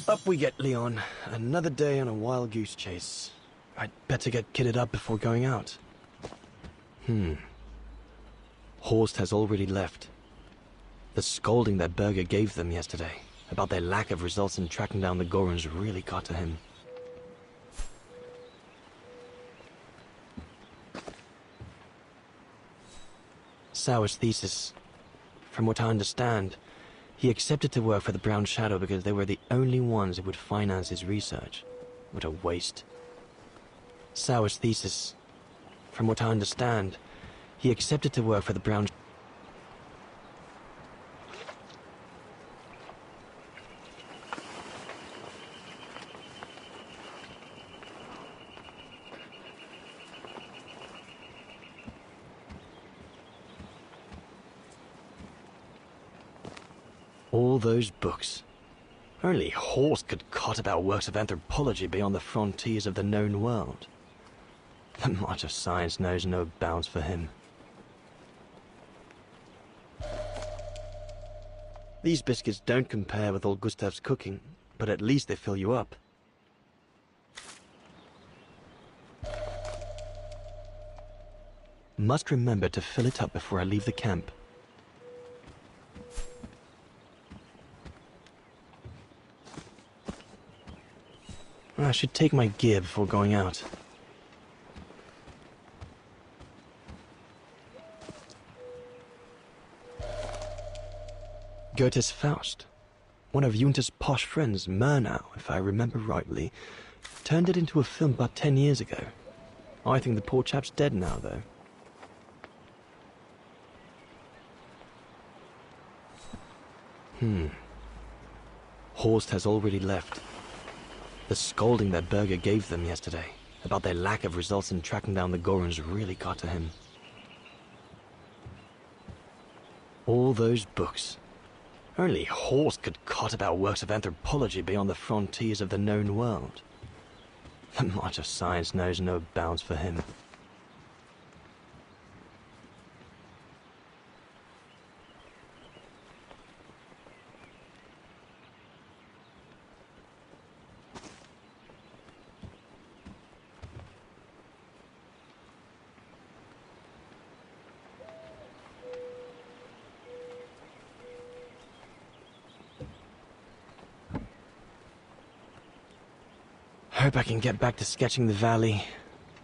Up we get, Leon. Another day on a wild goose chase. I'd better get kitted up before going out. Horst has already left. The scolding that Berger gave them yesterday about their lack of results in tracking down the Goruns really got to him. Sauer's thesis. From what I understand, he accepted to work for the Brown Shadow because they were the only ones who would finance his research. What a waste. Sauer's thesis. From what I understand, he accepted to work for the Brown Shadow. All those books. Only Horst could cot about works of anthropology beyond the frontiers of the known world. The march of science knows no bounds for him. These biscuits don't compare with old Gustav's cooking, but at least they fill you up. Must remember to fill it up before I leave the camp. I should take my gear before going out. Goethe's Faust. One of Junter's posh friends, Murnau, if I remember rightly, turned it into a film about 10 years ago. I think the poor chap's dead now, though. Horst has already left. The scolding that Berger gave them yesterday about their lack of results in tracking down the Gorons really got to him. All those books. Only Horst could cot about works of anthropology beyond the frontiers of the known world. The march of science knows no bounds for him. Hope I can get back to sketching the valley,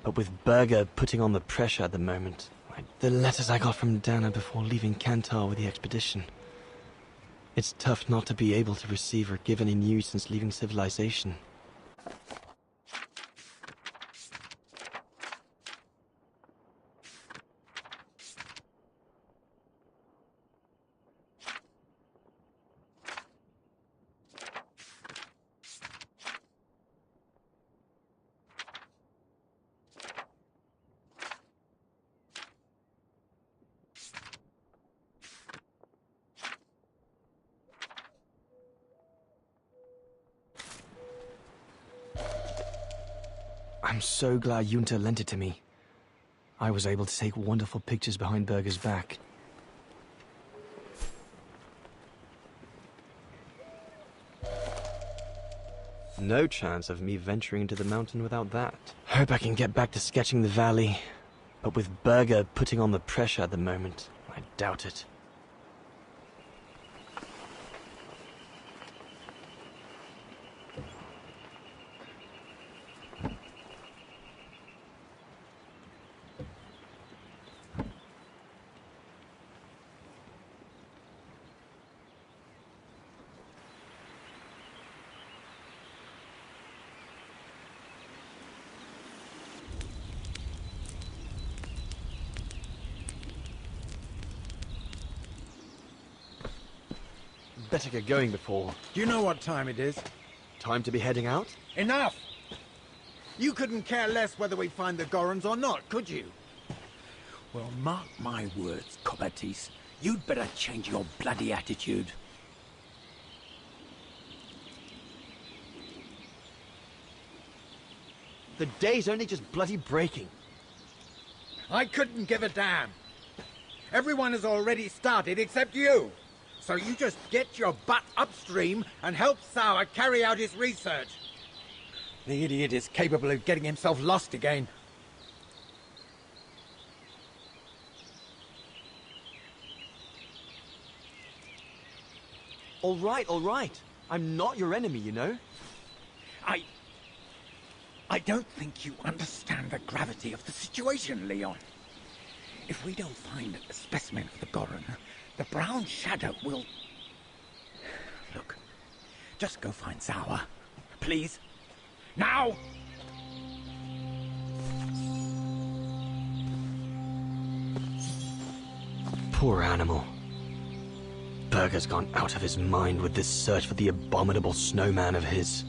but with Berger putting on the pressure at the moment. Like the letters I got from Dana before leaving Kantar with the expedition. It's tough not to be able to receive or give any news since leaving civilization. I'm so glad Junter lent it to me. I was able to take wonderful pictures behind Berger's back. No chance of me venturing into the mountain without that. Hope I can get back to sketching the valley, but with Berger putting on the pressure at the moment, I doubt it. Better get going before... Do you know what time it is? Time to be heading out? Enough! You couldn't care less whether we find the Gorons or not, could you? Well, mark my words, Copperteeth. You'd better change your bloody attitude. The day's only just bloody breaking. I couldn't give a damn. Everyone has already started except you. So you just get your butt upstream and help Sauer carry out his research. The idiot is capable of getting himself lost again. All right. I'm not your enemy, you know. I don't think you understand the gravity of the situation, Leon. If we don't find a specimen of the Goron, the brown shadow will... Look, just go find Sauer. Please. Now! Poor animal. Berger's gone out of his mind with this search for the abominable snowman of his.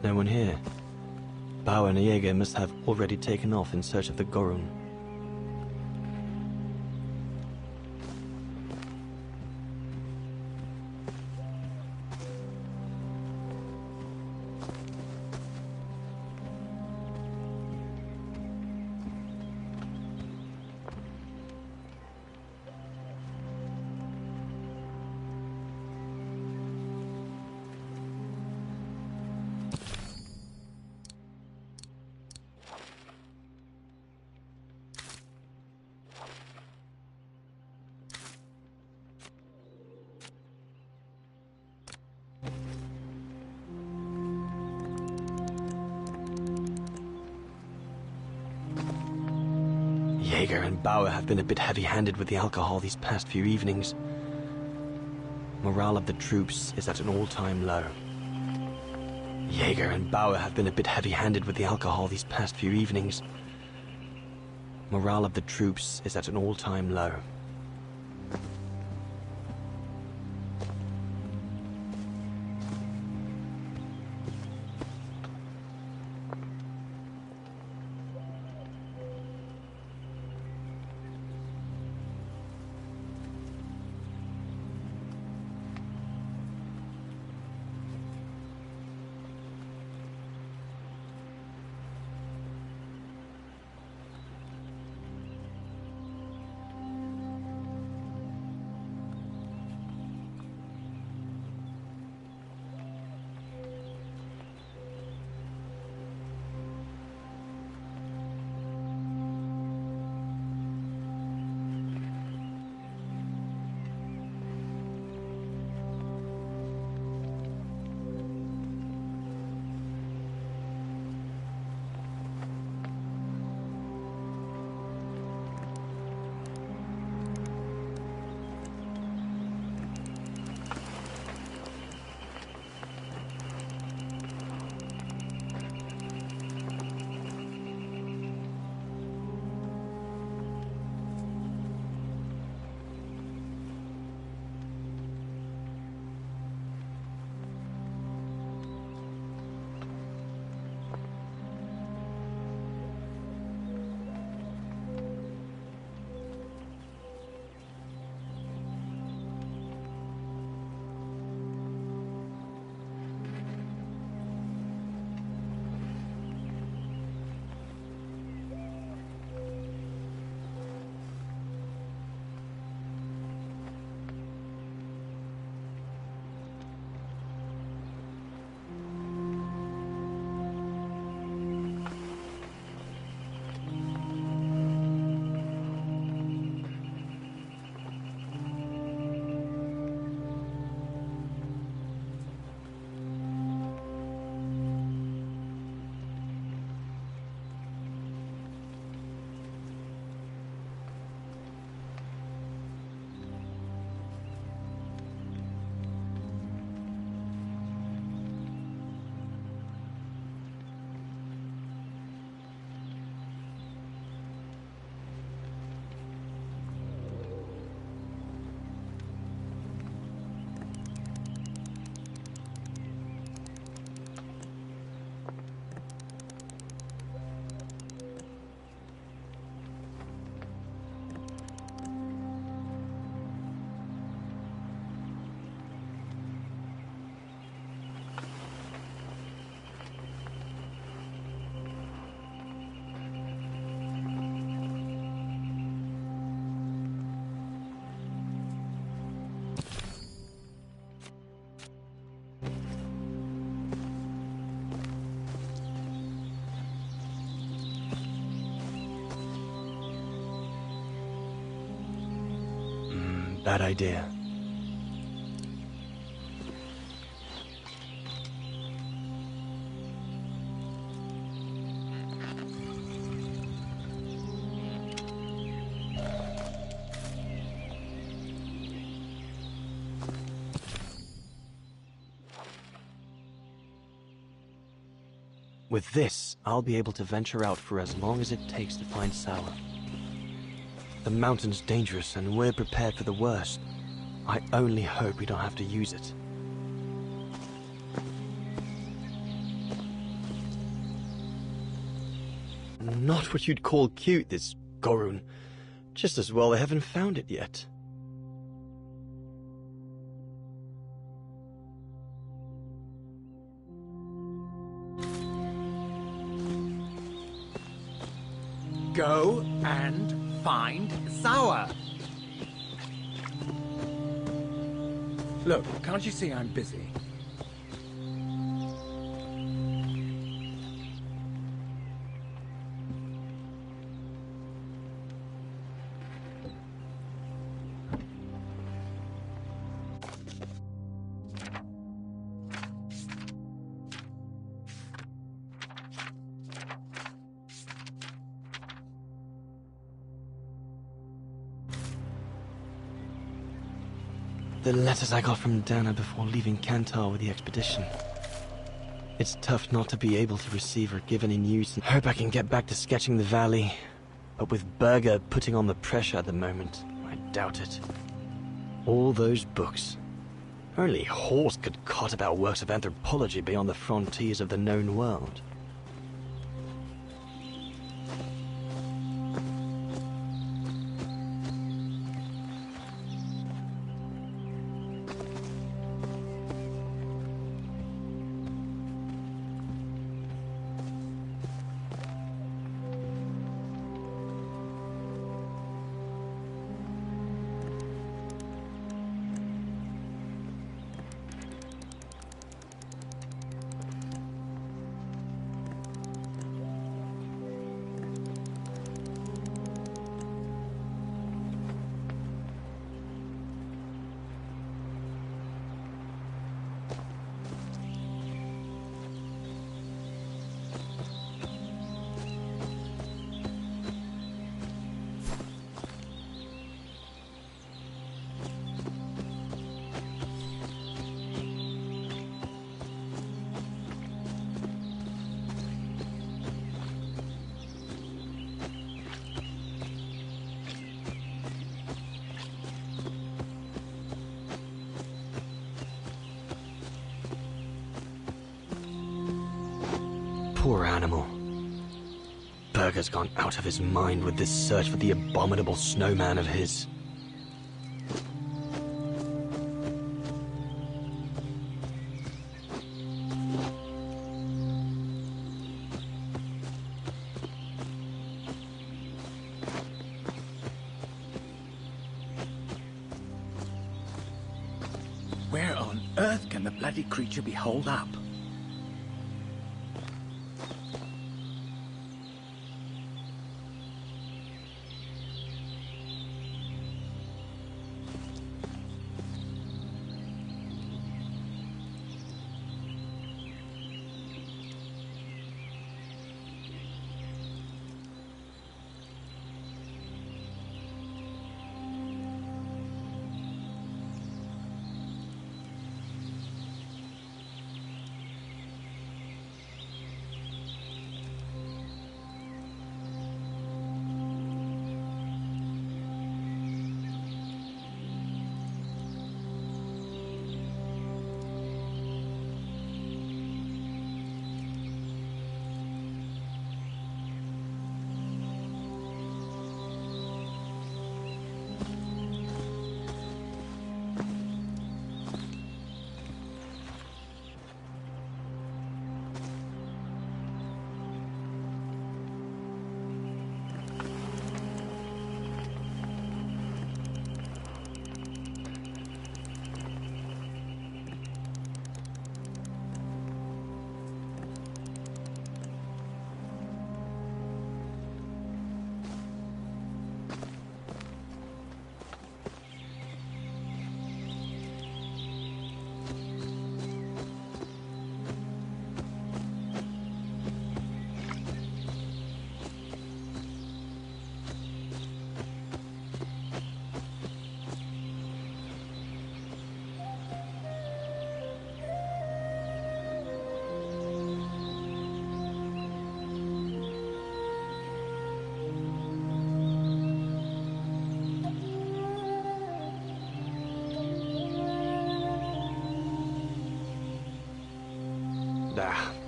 No one here. Bauer and Jaeger must have already taken off in search of the Gorun. Jaeger and Bauer have been a bit heavy-handed with the alcohol these past few evenings. Morale of the troops is at an all-time low. Jaeger and Bauer have been a bit heavy-handed with the alcohol these past few evenings. Morale of the troops is at an all-time low. Bad idea. With this, I'll be able to venture out for as long as it takes to find Sour. The mountain's dangerous and we're prepared for the worst. I only hope we don't have to use it. Not what you'd call cute, this Gorun. Just as well they haven't found it yet. Go and find Sour. Look, can't you see I'm busy? The letters I got from Dana before leaving Kantar with the expedition. It's tough not to be able to receive or give any news. Hope I can get back to sketching the valley. But with Berger putting on the pressure at the moment, I doubt it. All those books. Only Horst could cot about works of anthropology beyond the frontiers of the known world. Poor animal. Berger's gone out of his mind with this search for the abominable snowman of his. Where on earth can the bloody creature be holed up?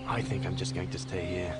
I think I'm just going to stay here.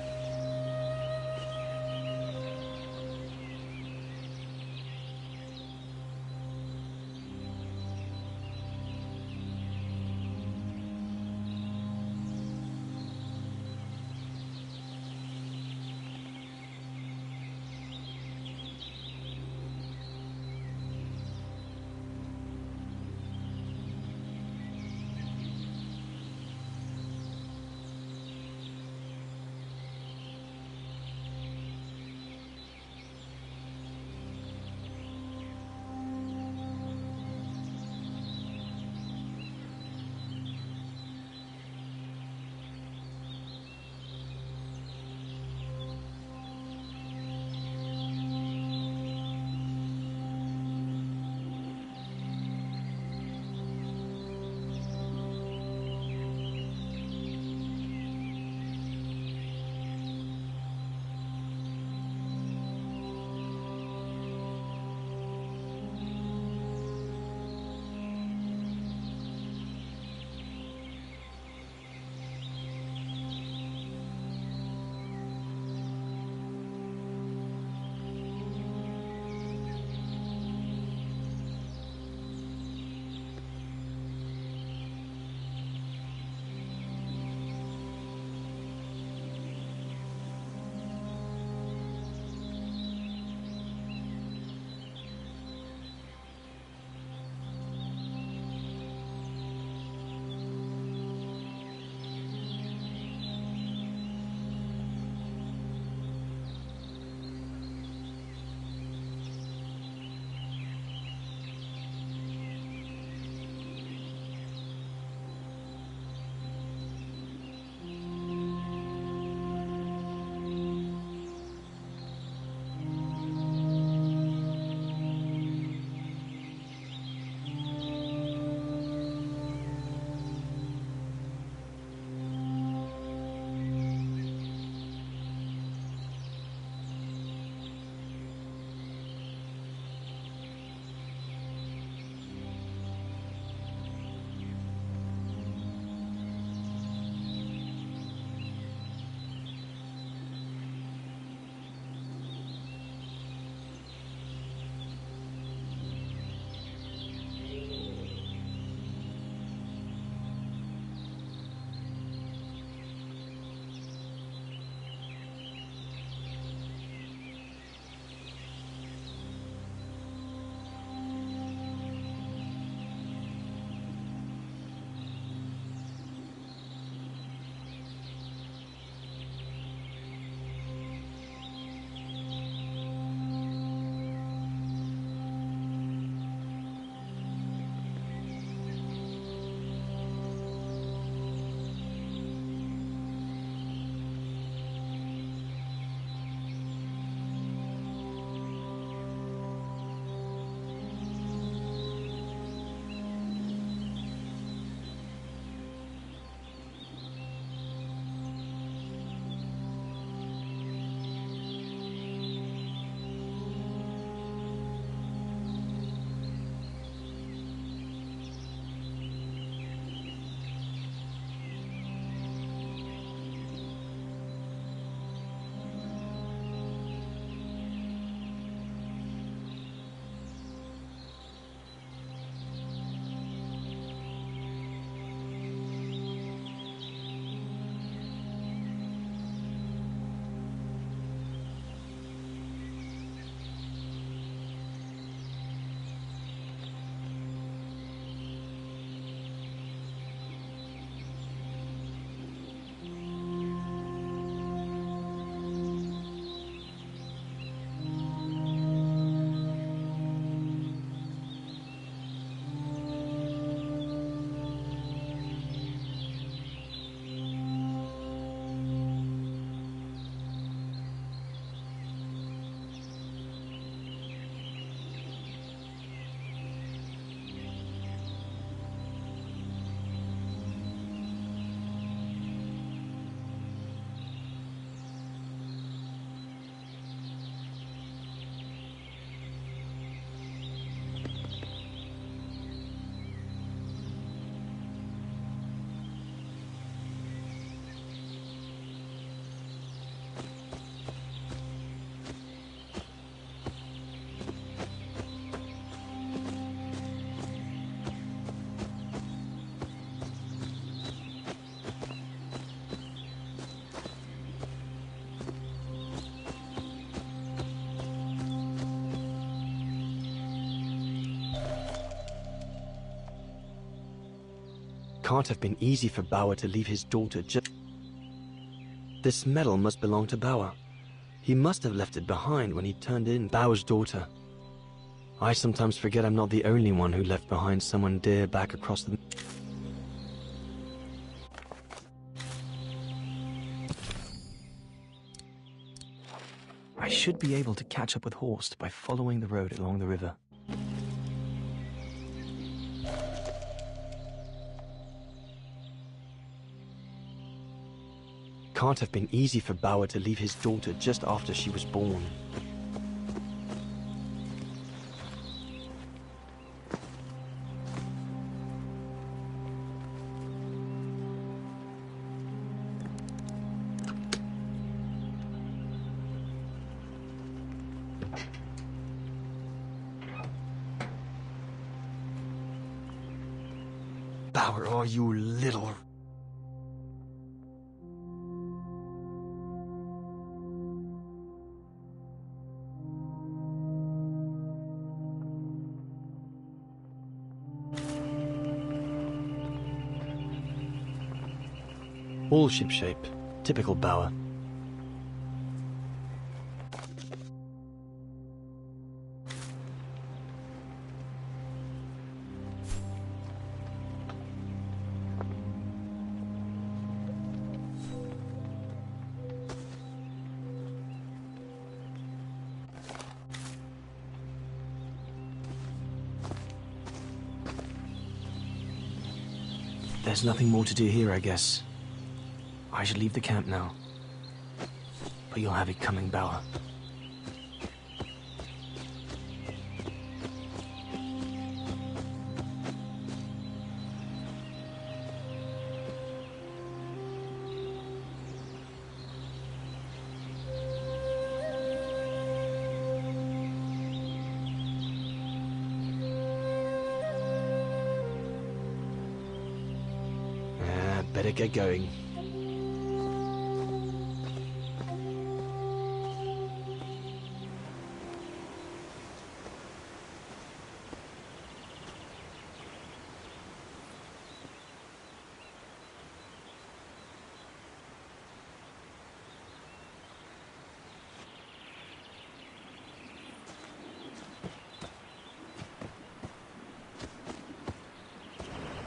Can't have been easy for Bauer to leave his daughter just... This medal must belong to Bauer. He must have left it behind when he turned in Bauer's daughter. I sometimes forget I'm not the only one who left behind someone dear back across the... I should be able to catch up with Horst by following the road along the river. Can't have been easy for Bauer to leave his daughter just after she was born. Bauer, oh, you little... All shipshape. Typical Bauer. There's nothing more to do here, I guess. I should leave the camp now. But you'll have it coming, Bauer. Better get going.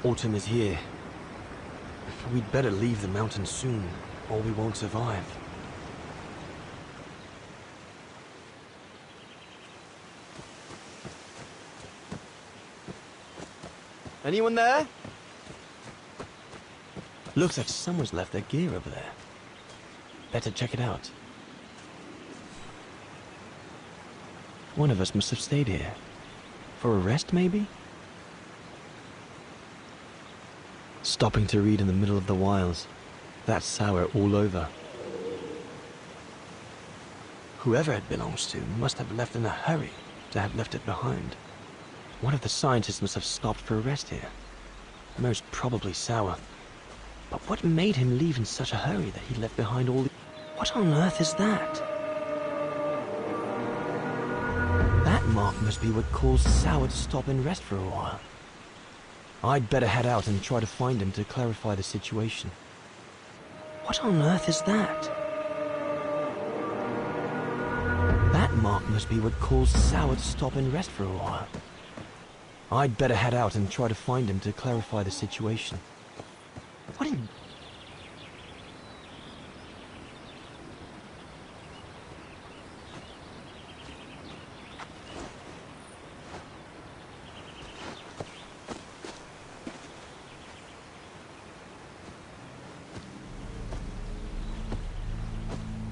Autumn is here. We'd better leave the mountains soon, or we won't survive. Anyone there? Looks like someone's left their gear over there. Better check it out. One of us must have stayed here. For a rest, maybe? Stopping to read in the middle of the wilds. That's sour all over. Whoever it belongs to must have left in a hurry to have left it behind. One of the scientists must have stopped for a rest here. Most probably Sour. But what made him leave in such a hurry that he left behind all the... What on earth is that? That mark must be what caused Sour to stop and rest for a while. I'd better head out and try to find him to clarify the situation. What on earth is that? That mark must be what caused Sour to stop and rest for a while. I'd better head out and try to find him to clarify the situation. What in...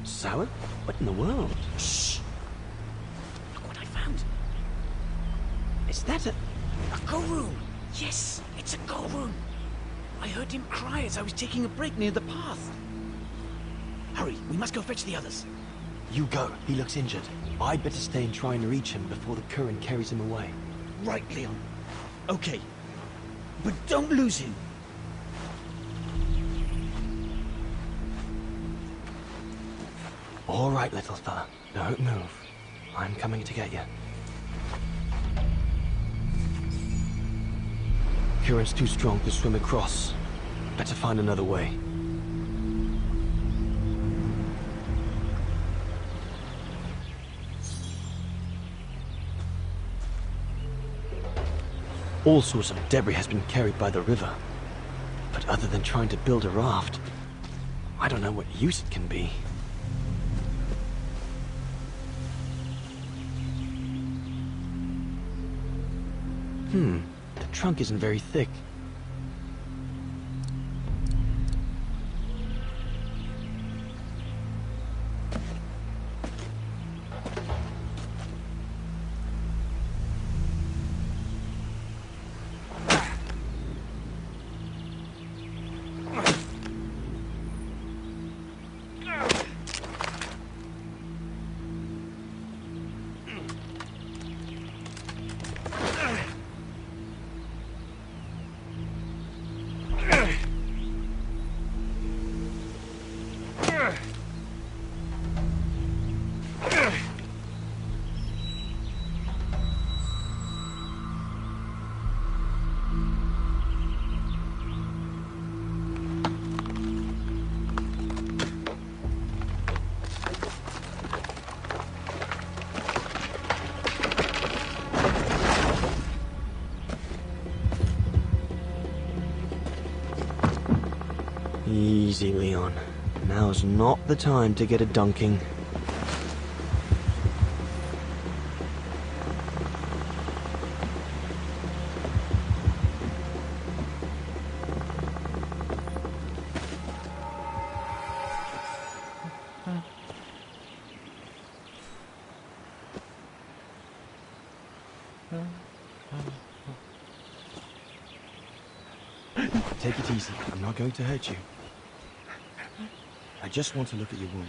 Sour? What in the world? Shh! Look what I found. Is that a... A go-room! Yes, it's a go-room! I heard him cry as I was taking a break near the path. Hurry, we must go fetch the others. You go. He looks injured. I'd better stay and try and reach him before the current carries him away. Right, Leon. Okay. But don't lose him. All right, little fella. Don't move. I'm coming to get you. Current's too strong to swim across. Better find another way. All sorts of debris has been carried by the river. But other than trying to build a raft, I don't know what use it can be. The trunk isn't very thick. Easy, Leon. Now's not the time to get a dunking. Take it easy. I'm not going to hurt you. I just want to look at your wound.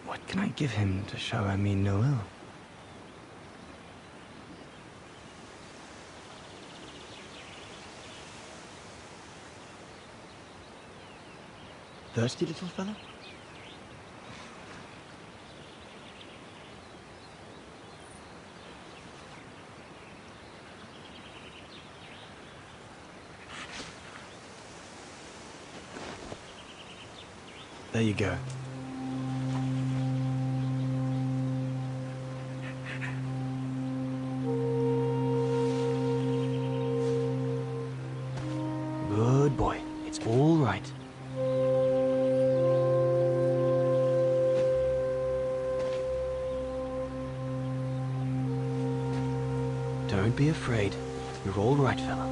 What can I give him to show I mean no ill? Thirsty, little fella? There you go. Good boy. It's all right. Don't be afraid. You're all right, fella.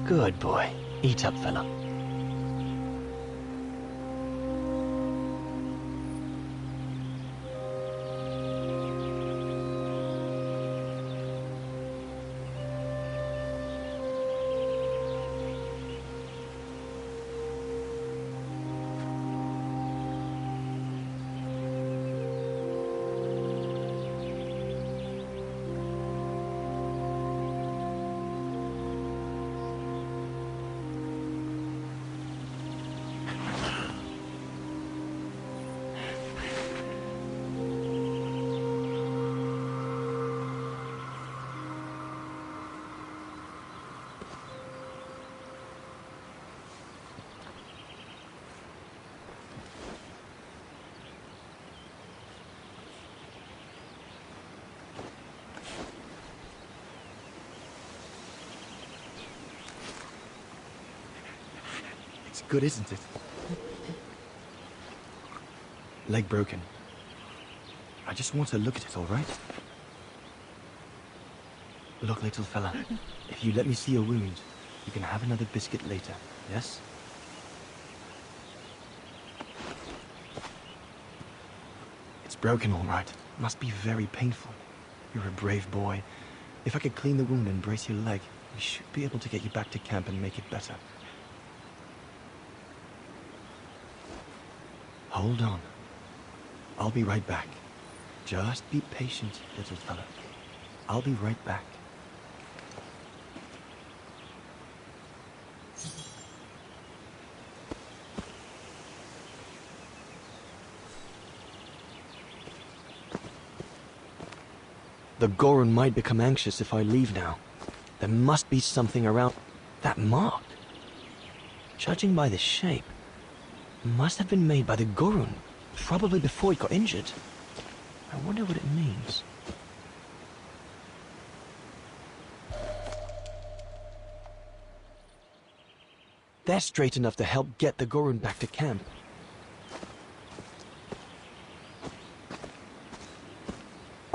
Good boy. Eat up, fella. It's good, isn't it? Leg broken. I just want to look at it, all right? Look, little fella, if you let me see your wound, you can have another biscuit later, yes? It's broken, all right. Must be very painful. You're a brave boy. If I could clean the wound and brace your leg, we should be able to get you back to camp and make it better. Hold on. I'll be right back. Just be patient, little fella. I'll be right back. The Gorun might become anxious if I leave now. There must be something around that mark. Judging by the shape, it must have been made by the Gorun, probably before he got injured. I wonder what it means. They're straight enough to help get the Gorun back to camp.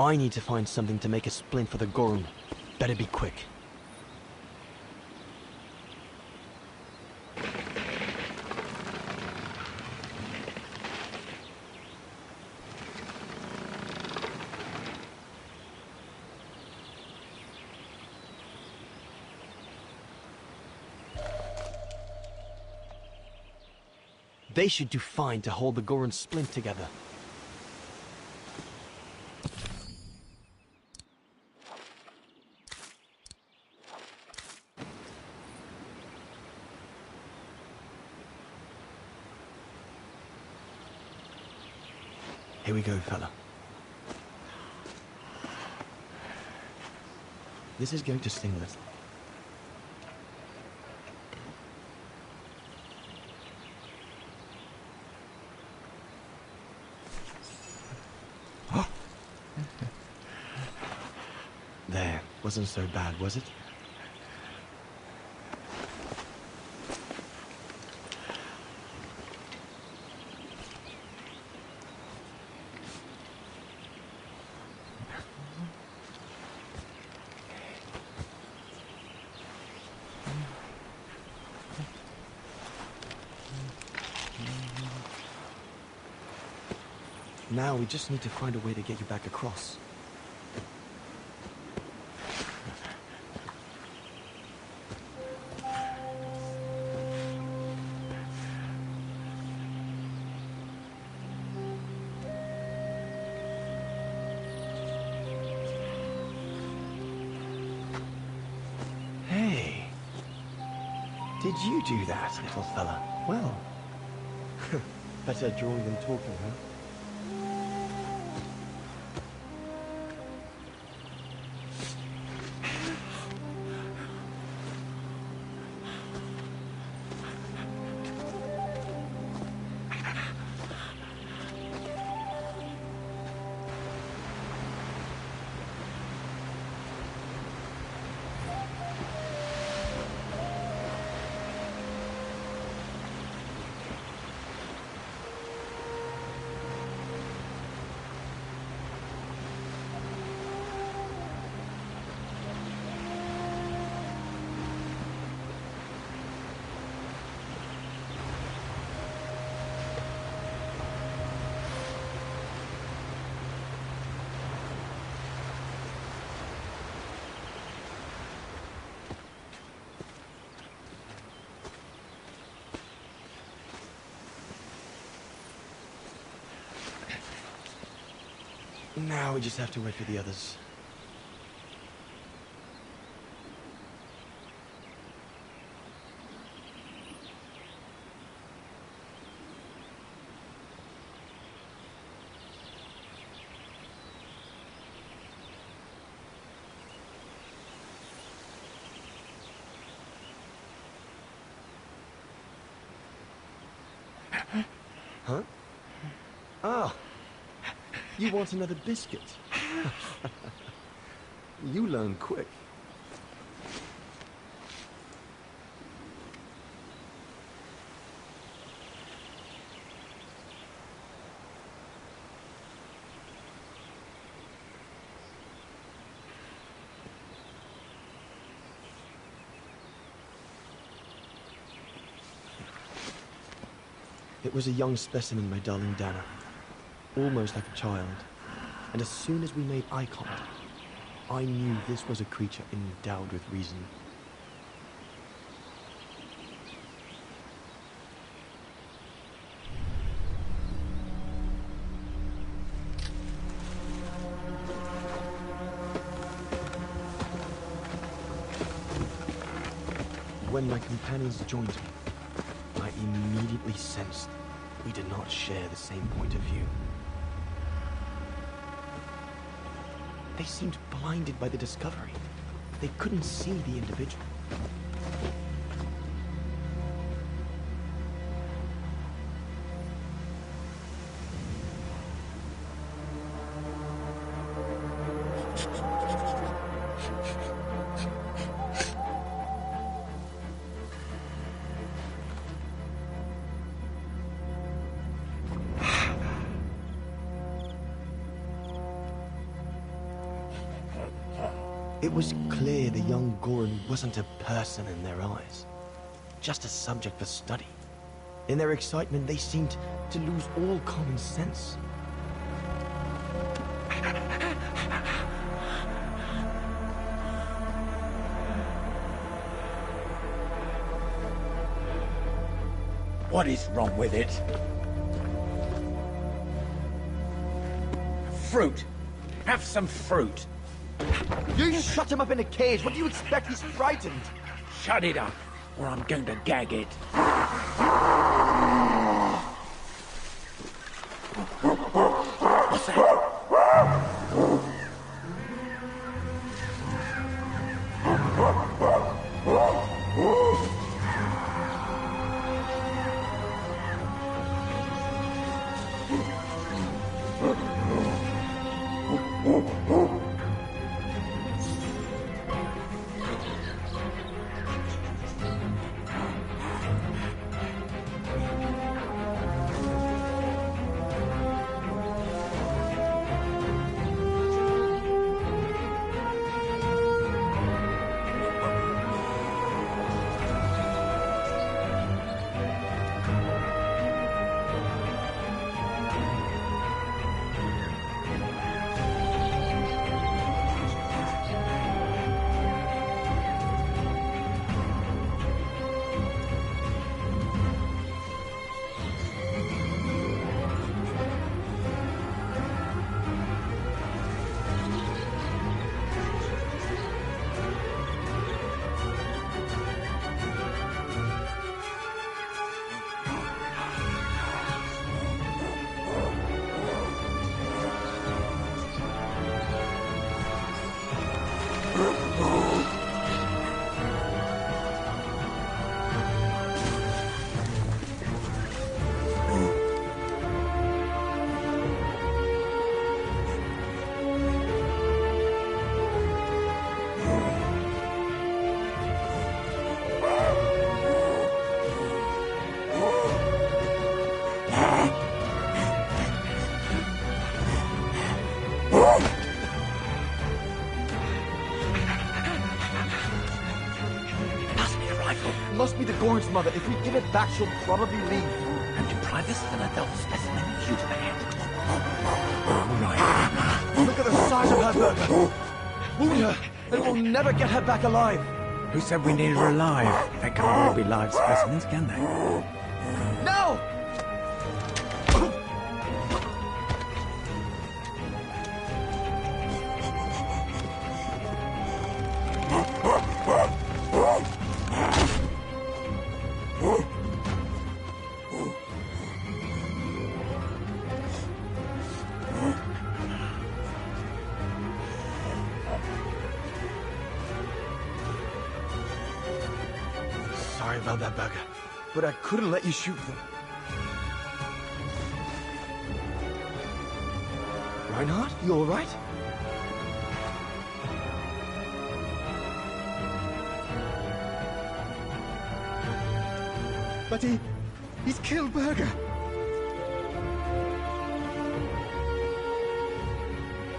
I need to find something to make a splint for the Gorun. Better be quick. They should do fine to hold the Gorun's splint together. Here we go, fella. This is going to sting us. There, wasn't so bad, was it? Now we just need to find a way to get you back across. Hey, did you do that, little fella? Well, better drawing than talking, huh? Now we just have to wait for the others. Huh? Ah! You want another biscuit? You learn quick. It was a young specimen, my darling Dana. Almost like a child. And as soon as we made eye contact, I knew this was a creature endowed with reason. When my companions joined me, I immediately sensed we did not share the same point of view. They seemed blinded by the discovery. They couldn't see the individual. It was clear the young Goran wasn't a person in their eyes, just a subject for study. In their excitement, they seemed to lose all common sense. What is wrong with it? Fruit. Have some fruit. You shut him up in a cage. What do you expect? He's frightened. Shut it up, or I'm going to gag it. What's that? Must be the Goran's mother. If we give it back, she'll probably leave. And deprive us of an adult specimen of you to the head. All right. Look at the size of her burger. Wound her, and we'll never get her back alive. Who said we needed her alive? They can't all be live specimens, can they? No! Sorry about that, Burger, but I couldn't let you shoot them. Reinhardt, you all right? But he's killed Burger.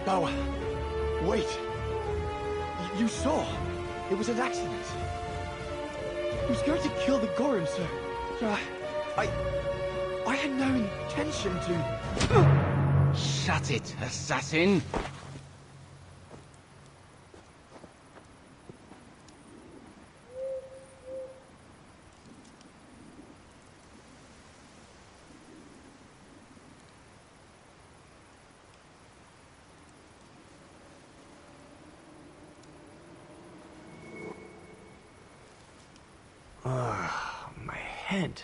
Bauer, wait. You saw. It was an accident. He was going to kill the Goran, sir. So I had no intention to... Shut it, assassin! My head.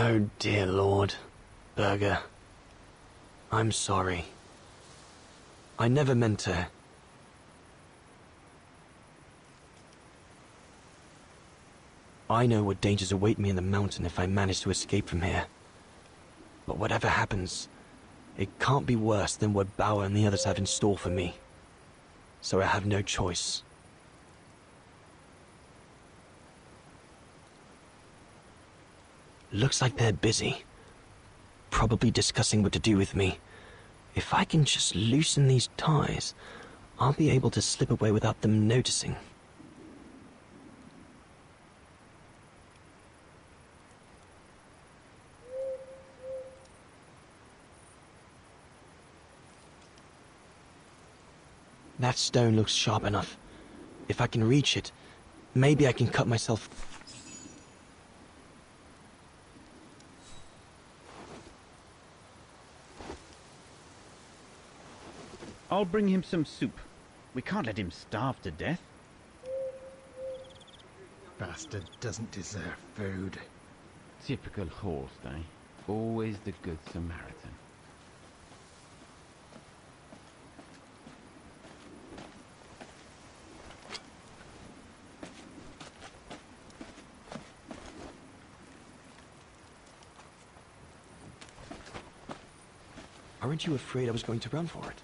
Oh dear Lord, Burger. I'm sorry. I never meant to... I know what dangers await me in the mountain if I manage to escape from here. But whatever happens, it can't be worse than what Bauer and the others have in store for me. So I have no choice. Looks like they're busy. Probably discussing what to do with me. If I can just loosen these ties, I'll be able to slip away without them noticing. That stone looks sharp enough. If I can reach it, maybe I can cut myself... I'll bring him some soup. We can't let him starve to death. Bastard doesn't deserve food. Typical horse, eh? Always the good Samaritan. Aren't you afraid I was going to run for it?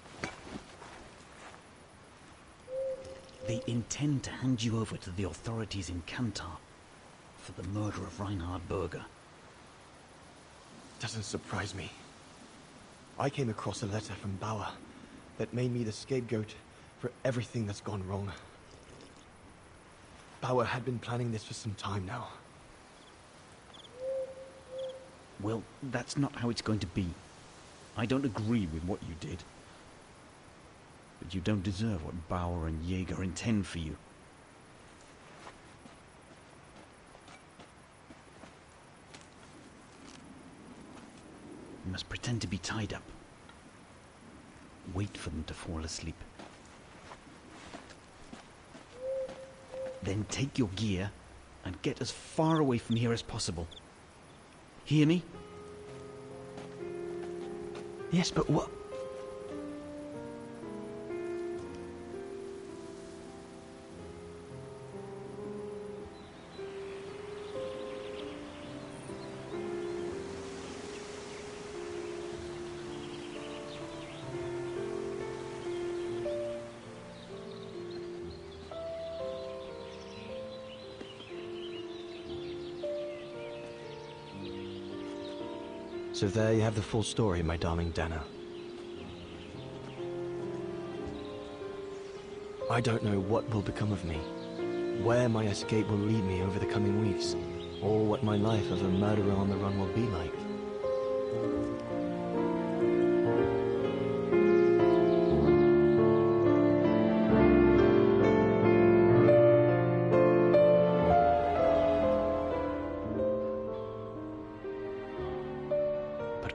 They intend to hand you over to the authorities in Kantar for the murder of Reinhard Berger. Doesn't surprise me. I came across a letter from Bauer that made me the scapegoat for everything that's gone wrong. Bauer had been planning this for some time now. Well, that's not how it's going to be. I don't agree with what you did. But you don't deserve what Bauer and Jaeger intend for you. You must pretend to be tied up. Wait for them to fall asleep. Then take your gear and get as far away from here as possible. Hear me? Yes, but what... So there you have the full story, my darling Dana. I don't know what will become of me, where my escape will lead me over the coming weeks, or what my life as a murderer on the run will be like.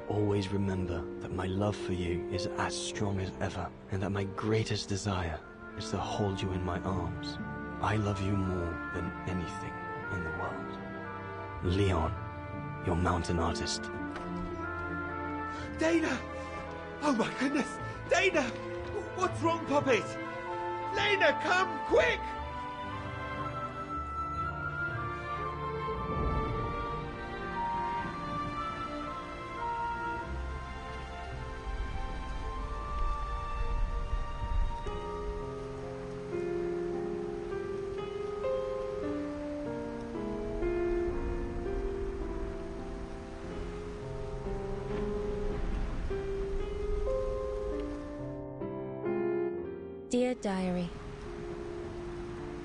Always remember that my love for you is as strong as ever, and that my greatest desire is to hold you in my arms. I love you more than anything in the world. Leon, your mountain artist. Dana! Oh my goodness! Dana! What's wrong, puppies? Lena, come, quick! Dear Diary,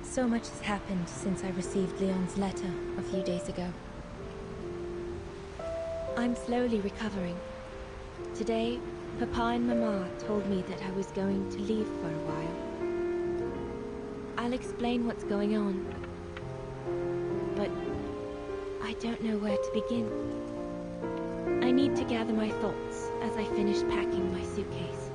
so much has happened since I received Leon's letter a few days ago. I'm slowly recovering. Today, Papa and Mama told me that I was going to leave for a while. I'll explain what's going on, but I don't know where to begin. I need to gather my thoughts as I finish packing my suitcase.